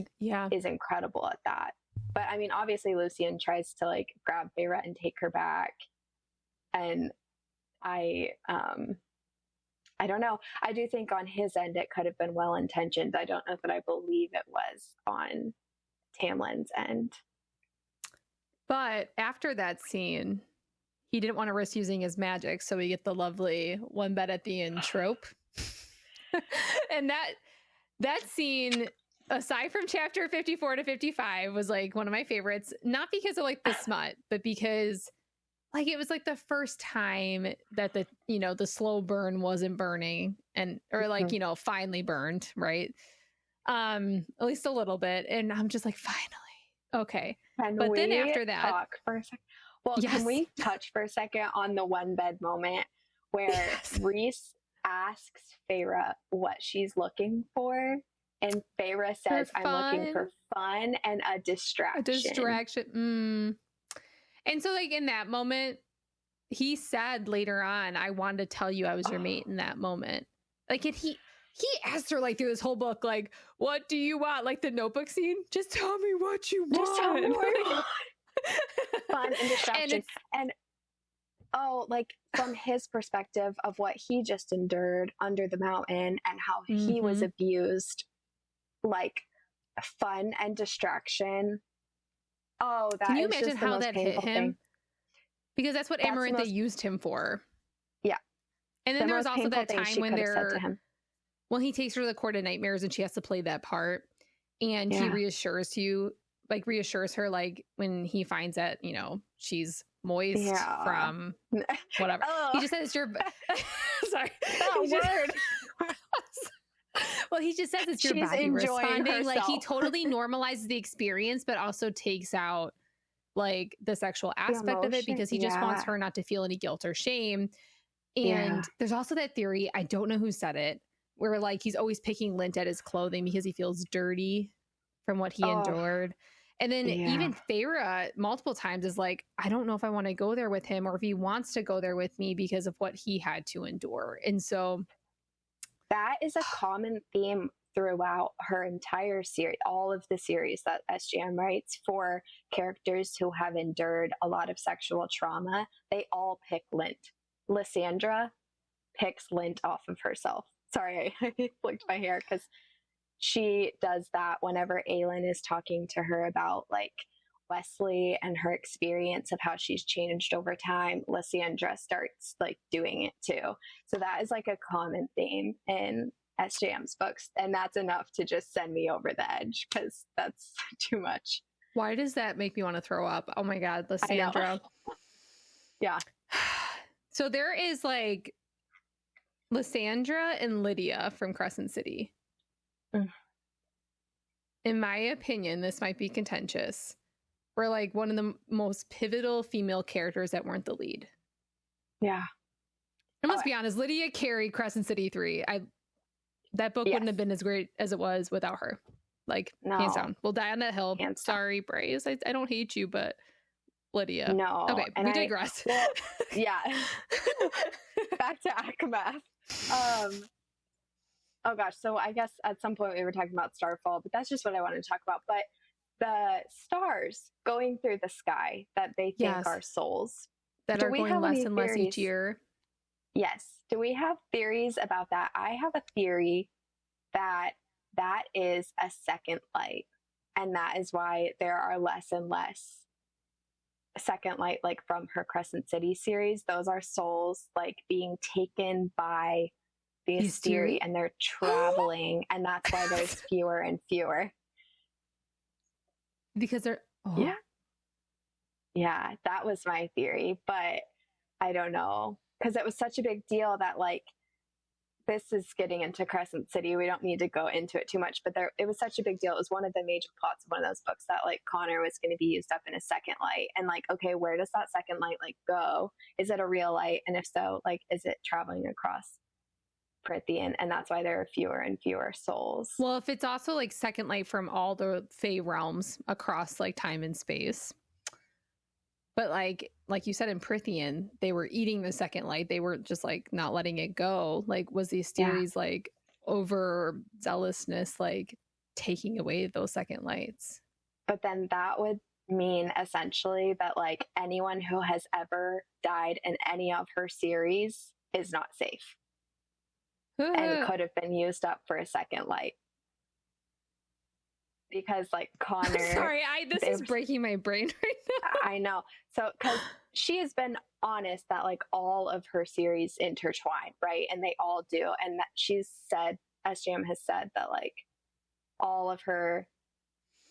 Speaker 2: is incredible at that. But I mean, obviously Lucian tries to like grab Feyre and take her back. And I don't know. I do think on his end, it could have been well-intentioned. I don't know that I believe it was on Tamlin's end.
Speaker 1: But after that scene, he didn't want to risk using his magic. So we get the lovely one bed at the inn trope. And that scene, aside from chapter 54 to 55, was like one of my favorites. Not because of like the smut, but because like it was like the first time that the slow burn wasn't burning or like, finally burned, right? At least a little bit. And I'm just like, finally. Okay. But then after that,
Speaker 2: talk for a second? Well, can we touch for a second on the one bed moment where Rhys asks Feyre what she's looking for, and Feyre says, "I'm looking for fun and a distraction."
Speaker 1: And so like in that moment, he said later on, I wanted to tell you I was your mate in that moment. Like he asked her like through this whole book, like, what do you want? Like the Notebook scene? Just tell me what you want.
Speaker 2: Just tell me what you want. Fun and distraction. And like from his perspective of what he just endured under the mountain and how he was abused, like fun and distraction. Oh,
Speaker 1: can you imagine how that hit him? Because that's what Amarantha used him for.
Speaker 2: Yeah.
Speaker 1: And then there was also that time when he takes her to the Court of Nightmares and she has to play that part. And he reassures her, like when he finds that, she's moist from whatever. He just says it's your sorry.
Speaker 2: That word.
Speaker 1: Well, he just says it's your body responding. Herself. Like he totally normalizes the experience, but also takes out like the sexual aspect of it because he just wants her not to feel any guilt or shame. And there's also that theory, I don't know who said it, where like he's always picking lint at his clothing because he feels dirty from what he endured. And then even Feyre multiple times is like, I don't know if I want to go there with him or if he wants to go there with me because of what he had to endure. And so
Speaker 2: that is a common theme throughout her entire series, all of the series that SJM writes for characters who have endured a lot of sexual trauma. They all pick lint Lysandra picks lint off of herself. Sorry, I flicked my hair because she does that whenever Aelin is talking to her about like Wesley and her experience of how she's changed over time. Lysandra starts like doing it too. So that is like a common theme in SJM's books, and that's enough to just send me over the edge because that's too much.
Speaker 1: Why does that make me want to throw up? Oh my God, Lysandra.
Speaker 2: Yeah.
Speaker 1: So there is like Lysandra and Lydia from Crescent City. In my opinion, this might be contentious. Were like one of the most pivotal female characters that weren't the lead.
Speaker 2: Yeah.
Speaker 1: And let's be honest, Lydia carried Crescent City 3. That book wouldn't have been as great as it was without her. Like, hands down. We'll die on that hill. Sorry, Braze. I don't hate you, but Lydia.
Speaker 2: No.
Speaker 1: Okay, we digress.
Speaker 2: Well, yeah. Back to ACOTAR. Oh gosh, so I guess at some point we were talking about Starfall, but that's just what I wanted to talk about. But the stars going through the sky that they think are souls.
Speaker 1: That are going less and less each year.
Speaker 2: Yes. Do we have theories about that? I have a theory that that is a second light. And that is why there are less and less second light, like from her Crescent City series. Those are souls like being taken by the Asteri and they're traveling. And that's why there's fewer and fewer.
Speaker 1: Because they're...
Speaker 2: Yeah, that was my theory. But I don't know. Because it was such a big deal that like, this is getting into Crescent City. We don't need to go into it too much, but it was such a big deal. It was one of the major plots of one of those books that like Connor was going to be used up in a second light. And like, okay, where does that second light like go? Is it a real light? And if so, like, is it traveling across Prithian? And that's why there are fewer and fewer souls.
Speaker 1: Well, if it's also like second light from all the Fae realms across like time and space. But like you said in Prithian, they were eating the second light. They were just like not letting it go. Like, was the Asteri's like overzealousness like taking away those second lights?
Speaker 2: But then that would mean essentially that like anyone who has ever died in any of her series is not safe and could have been used up for a second light. Because like Connor...
Speaker 1: Sorry, this is breaking my brain right now.
Speaker 2: I know. So, because she has been honest that like all of her series intertwine, right? And they all do. And that she's said, SJM has said that like all of her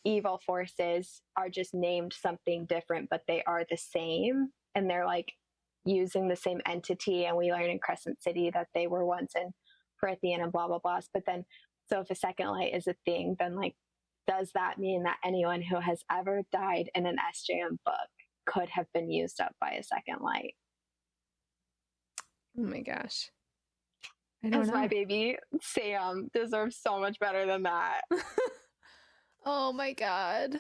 Speaker 2: evil forces are just named something different, but they are the same. And they're like using the same entity. And we learn in Crescent City that they were once in Prithian and blah, blah, blah. But then, so if a second light is a thing, then like, does that mean that anyone who has ever died in an SJM book could have been used up by a second light?
Speaker 1: Oh my gosh. I don't know.
Speaker 2: My baby Sam deserves so much better than that.
Speaker 1: Oh my God.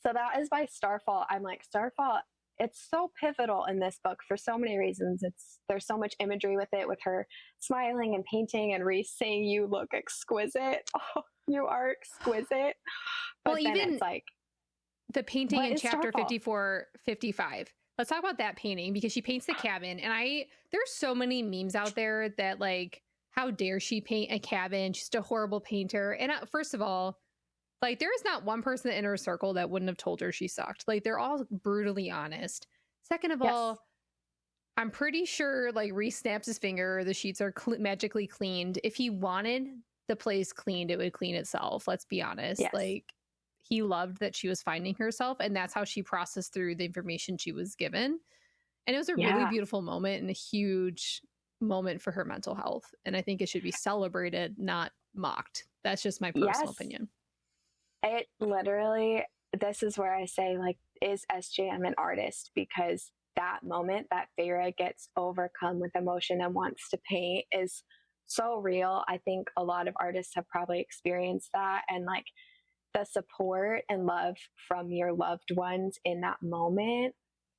Speaker 2: So that is why Starfall, I'm like, Starfall, it's so pivotal in this book for so many reasons. There's so much imagery with it, with her smiling and painting and Reese saying, "You look exquisite." Oh, you are exquisite. But
Speaker 1: well,
Speaker 2: then
Speaker 1: even
Speaker 2: it's like
Speaker 1: the painting in chapter 54, 55. Let's talk about that painting because she paints the cabin. And there's so many memes out there that like, how dare she paint a cabin? She's a horrible painter. And first of all, like, there is not one person in the inner circle that wouldn't have told her she sucked. Like, they're all brutally honest. Second of all, I'm pretty sure, like, Reese snaps his finger, the sheets are magically cleaned. If he wanted the place cleaned, it would clean itself. Let's be honest.
Speaker 2: Yes.
Speaker 1: Like, he loved that she was finding herself, and that's how she processed through the information she was given. And it was a really beautiful moment and a huge moment for her mental health. And I think it should be celebrated, not mocked. That's just my personal opinion.
Speaker 2: It literally, this is where I say, like, is SJM an artist? Because that moment that Feyre gets overcome with emotion and wants to paint is so real. I think a lot of artists have probably experienced that. And like the support and love from your loved ones in that moment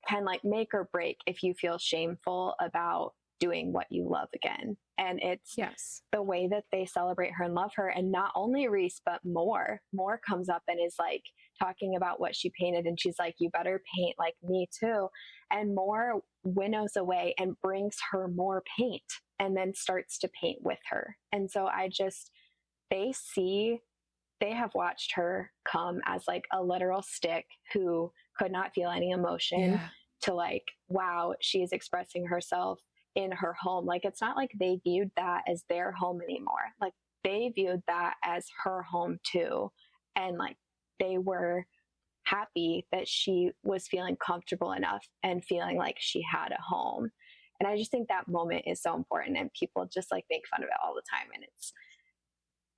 Speaker 2: can like make or break if you feel shameful about doing what you love again. And it's
Speaker 1: Yes.
Speaker 2: the way that they celebrate her and love her. And not only Reese, but Moore comes up and is like talking about what she painted. And she's like, you better paint like me too. And Moore winnows away and brings her more paint and then starts to paint with her. And so they have watched her come as like a literal stick who could not feel any emotion to like, wow, she's expressing herself in her home. Like, it's not like they viewed that as their home anymore. Like, they viewed that as her home too. And like, they were happy that she was feeling comfortable enough and feeling like she had a home. And I just think that moment is so important, and people just like make fun of it all the time. And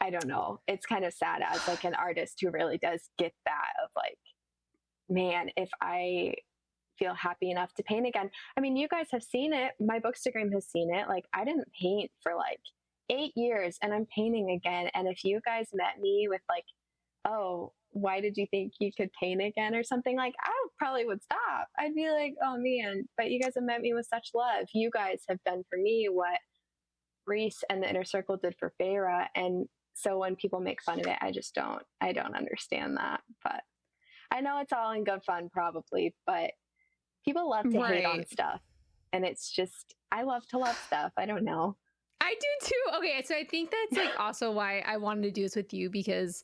Speaker 2: I don't know, it's kind of sad as like an artist who really does get that of like, man, if I feel happy enough to paint again. I mean, you guys have seen it. My Bookstagram has seen it. Like, I didn't paint for like 8 years and I'm painting again. And if you guys met me with like, oh, why did you think you could paint again or something, like, I probably would stop. I'd be like, oh man, but you guys have met me with such love. You guys have done for me what Reese and the Inner Circle did for Feyre. And so when people make fun of it, I don't understand that. But I know it's all in good fun probably, but people love to hate on stuff. And it's just, I love to love stuff. I don't know.
Speaker 1: I do too. Okay, so I think that's like also why I wanted to do this with you, because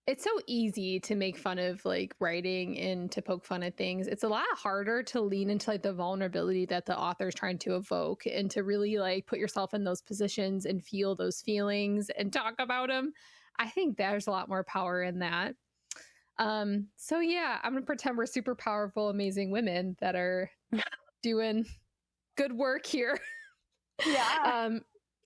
Speaker 1: it's so easy to make fun of like writing and to poke fun at things. It's a lot harder to lean into like the vulnerability that the author is trying to evoke and to really like put yourself in those positions and feel those feelings and talk about them. I think there's a lot more power in that. So yeah, I'm gonna pretend we're super powerful, amazing women that are doing good work here.
Speaker 2: Yeah.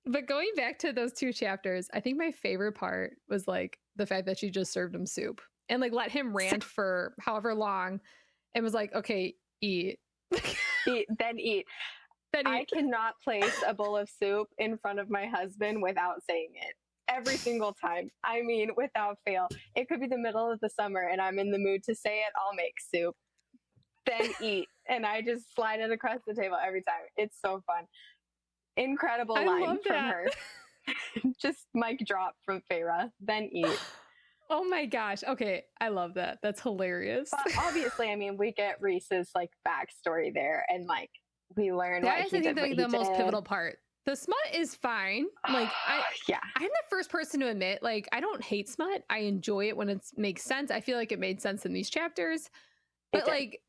Speaker 1: But going back to those 2 chapters, I think my favorite part was like the fact that she just served him soup and like let him rant for however long and was like, okay, eat.
Speaker 2: Then eat. I cannot place a bowl of soup in front of my husband without saying it. Every single time. I mean, without fail. It could be the middle of the summer and I'm in the mood to say it, I'll make soup. Then eat. And I just slide it across the table every time. It's so fun. Incredible line from her. Just mic drop from Feyre. Then eat.
Speaker 1: Oh my gosh. Okay. I love that. That's hilarious.
Speaker 2: But obviously, I mean, we get Reese's like backstory there, and like we learn
Speaker 1: that is, I think, the most pivotal part. The smut is fine. Like, I'm the first person to admit, like, I don't hate smut. I enjoy it when it makes sense. I feel like it made sense in these chapters. But like,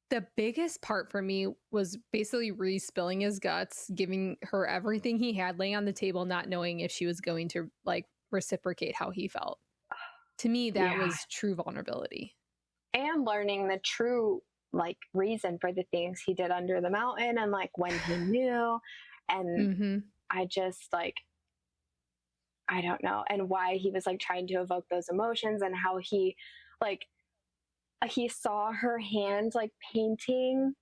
Speaker 1: the biggest part for me was basically Reese spilling his guts, giving her everything he had, laying on the table, not knowing if she was going to like reciprocate how he felt. To me, that was true vulnerability. And
Speaker 2: learning the true like reason for the things he did under the mountain and like when he knew. And I just like, I don't know. And why he was like trying to evoke those emotions and how he saw her hand like painting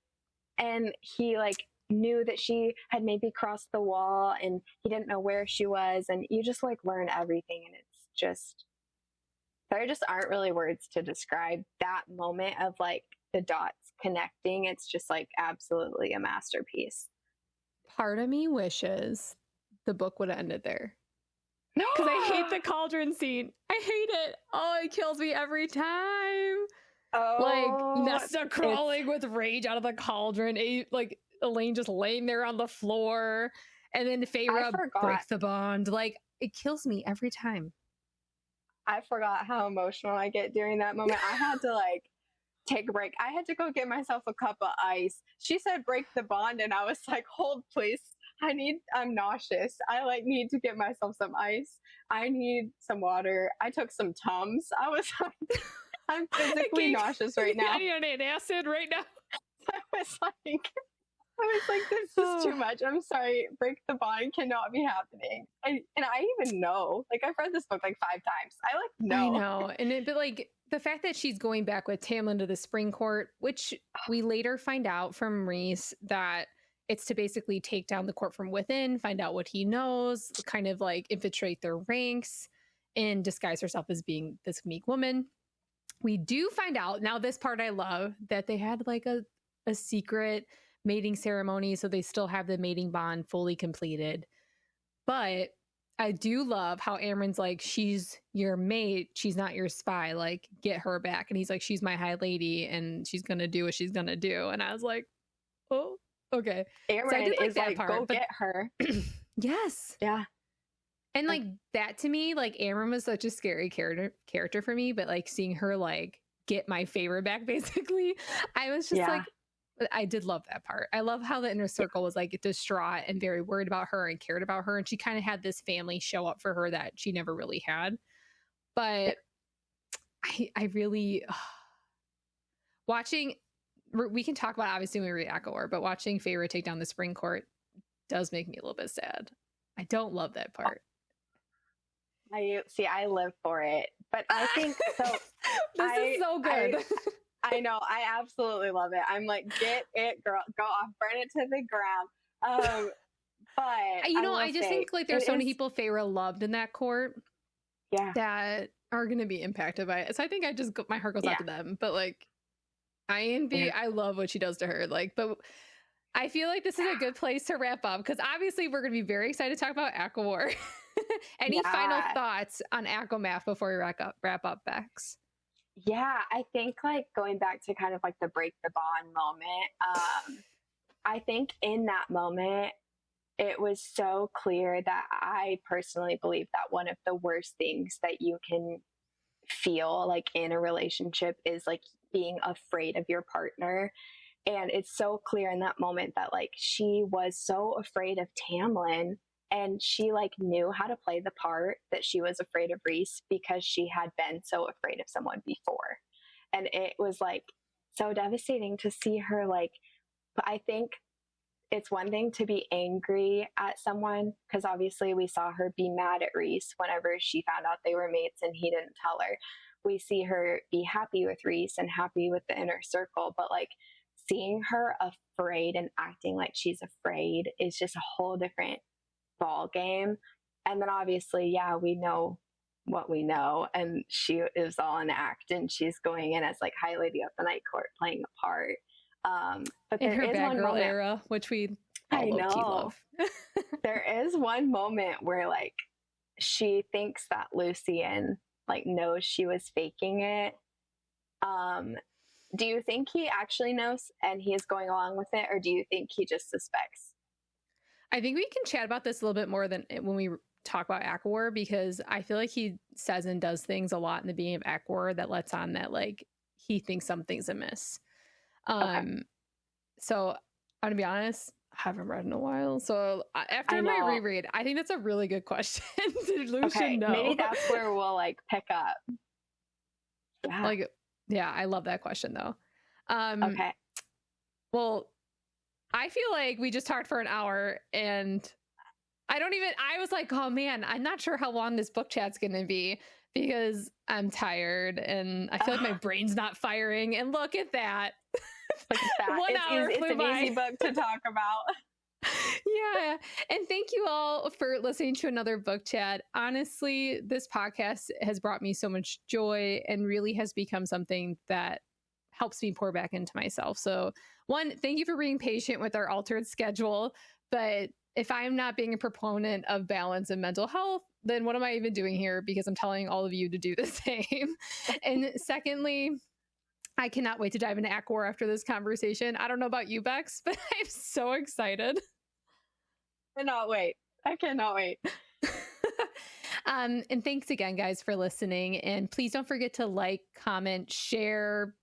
Speaker 2: and he like knew that she had maybe crossed the wall and he didn't know where she was. And you just like learn everything. And it's just, there just aren't really words to describe that moment of like the dots connecting. It's just like absolutely a masterpiece.
Speaker 1: Part of me wishes the book would have ended there. No, because I hate the cauldron scene. I hate it. Oh, it kills me every time. Oh, like Nesta crawling with rage out of the cauldron. Like Elaine just laying there on the floor, and then Feyre breaks the bond. Like, it kills me every time.
Speaker 2: I forgot how emotional I get during that moment. I had to like take a break. I had to go get myself a cup of ice. She said break the bond and I was like, hold please. I'm nauseous. I like need to get myself some ice. I need some water. I took some Tums. I was like, I'm physically nauseous right now.
Speaker 1: I need an acid right now.
Speaker 2: I was like, this is too much. I'm sorry. Break the bond cannot be happening. And I even know, like, I've read this book like 5 times. I like know.
Speaker 1: I know. And but like the fact that she's going back with Tamlin to the Spring Court, which we later find out from Reese that it's to basically take down the court from within, find out what he knows, kind of like infiltrate their ranks and disguise herself as being this meek woman. We do find out, now this part I love, that they had like a secret mating ceremony, so they still have the mating bond fully completed. But I do love how Amren's like, she's your mate, she's not your spy, like get her back. And he's like, she's my high lady and she's gonna do what she's gonna do. And I was like, oh, okay.
Speaker 2: Amren
Speaker 1: So I did like
Speaker 2: is
Speaker 1: that
Speaker 2: like,
Speaker 1: part,
Speaker 2: go
Speaker 1: but
Speaker 2: get her.
Speaker 1: yes.
Speaker 2: Yeah.
Speaker 1: And like that to me, like Amren was such a scary character for me, but like seeing her like get my favor back basically, I was just like, I did love that part. I love how the inner circle was like distraught and very worried about her and cared about her. And she kind of had this family show up for her that she never really had. But I really watching, we can talk about obviously when we read ACOTAR, but watching Feyre take down the Spring Court does make me a little bit sad. I don't love that part.
Speaker 2: I live for it, but I think so.
Speaker 1: This is so good.
Speaker 2: I know. I absolutely love it. I'm like, get it, girl. Go off, burn it to the ground. But
Speaker 1: you know, I just think like there's so many people Feyre loved in that court, that are going to be impacted by it. So I think my heart goes out to them. But like, I love what she does to her. Like, but I feel like this is a good place to wrap up because obviously we're going to be very excited to talk about ACOTAR. Any final thoughts on ACOMAF before we wrap up, Bex?
Speaker 2: Yeah, I think like going back to kind of like the break the bond moment, I think in that moment, it was so clear that I personally believe that one of the worst things that you can feel like in a relationship is like being afraid of your partner. And it's so clear in that moment that like she was so afraid of Tamlin. And she like knew how to play the part that she was afraid of Rhys because she had been so afraid of someone before. And it was like so devastating to see her like, I think it's one thing to be angry at someone because obviously we saw her be mad at Rhys whenever she found out they were mates and he didn't tell her. We see her be happy with Rhys and happy with the inner circle, but like seeing her afraid and acting like she's afraid is just a whole different ball game. And then obviously we know what we know, and she is all an act and she's going in as like High Lady of the Night Court playing a part, but
Speaker 1: in her bad girl era, which we all love.
Speaker 2: There is one moment where like she thinks that Lucien like knows she was faking it. Do you think he actually knows and he is going along with it, or do you think he just suspects?
Speaker 1: I think we can chat about this a little bit more than when we talk about ACOTAR, because I feel like he says and does things a lot in the beginning of ACOTAR that lets on that like he thinks something's amiss. So I'm gonna be honest, I haven't read in a while. So after my reread, I think that's a really good question. Did Lucien know?
Speaker 2: Maybe that's where we'll like pick up.
Speaker 1: I love that question though.
Speaker 2: Okay.
Speaker 1: Well, I feel like we just talked for an hour and I was like, oh man, I'm not sure how long this book chat's going to be because I'm tired and I feel like my brain's not firing. And look at that.
Speaker 2: Look at that.
Speaker 1: 1 hour
Speaker 2: it's an easy book to talk about.
Speaker 1: Yeah. And thank you all for listening to another book chat. Honestly, this podcast has brought me so much joy and really has become something that helps me pour back into myself. So one, thank you for being patient with our altered schedule. But if I'm not being a proponent of balance and mental health, then what am I even doing here? Because I'm telling all of you to do the same. And secondly, I cannot wait to dive into ACOTAR after this conversation. I don't know about you, Bex, but I'm so excited.
Speaker 2: I cannot wait.
Speaker 1: And thanks again, guys, for listening. And please don't forget to like, comment, share,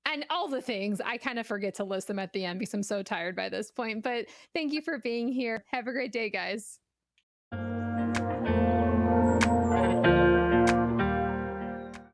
Speaker 1: and all the things. I kind of forget to list them at the end because I'm so tired by this point. But thank you for being here. Have a great day, guys.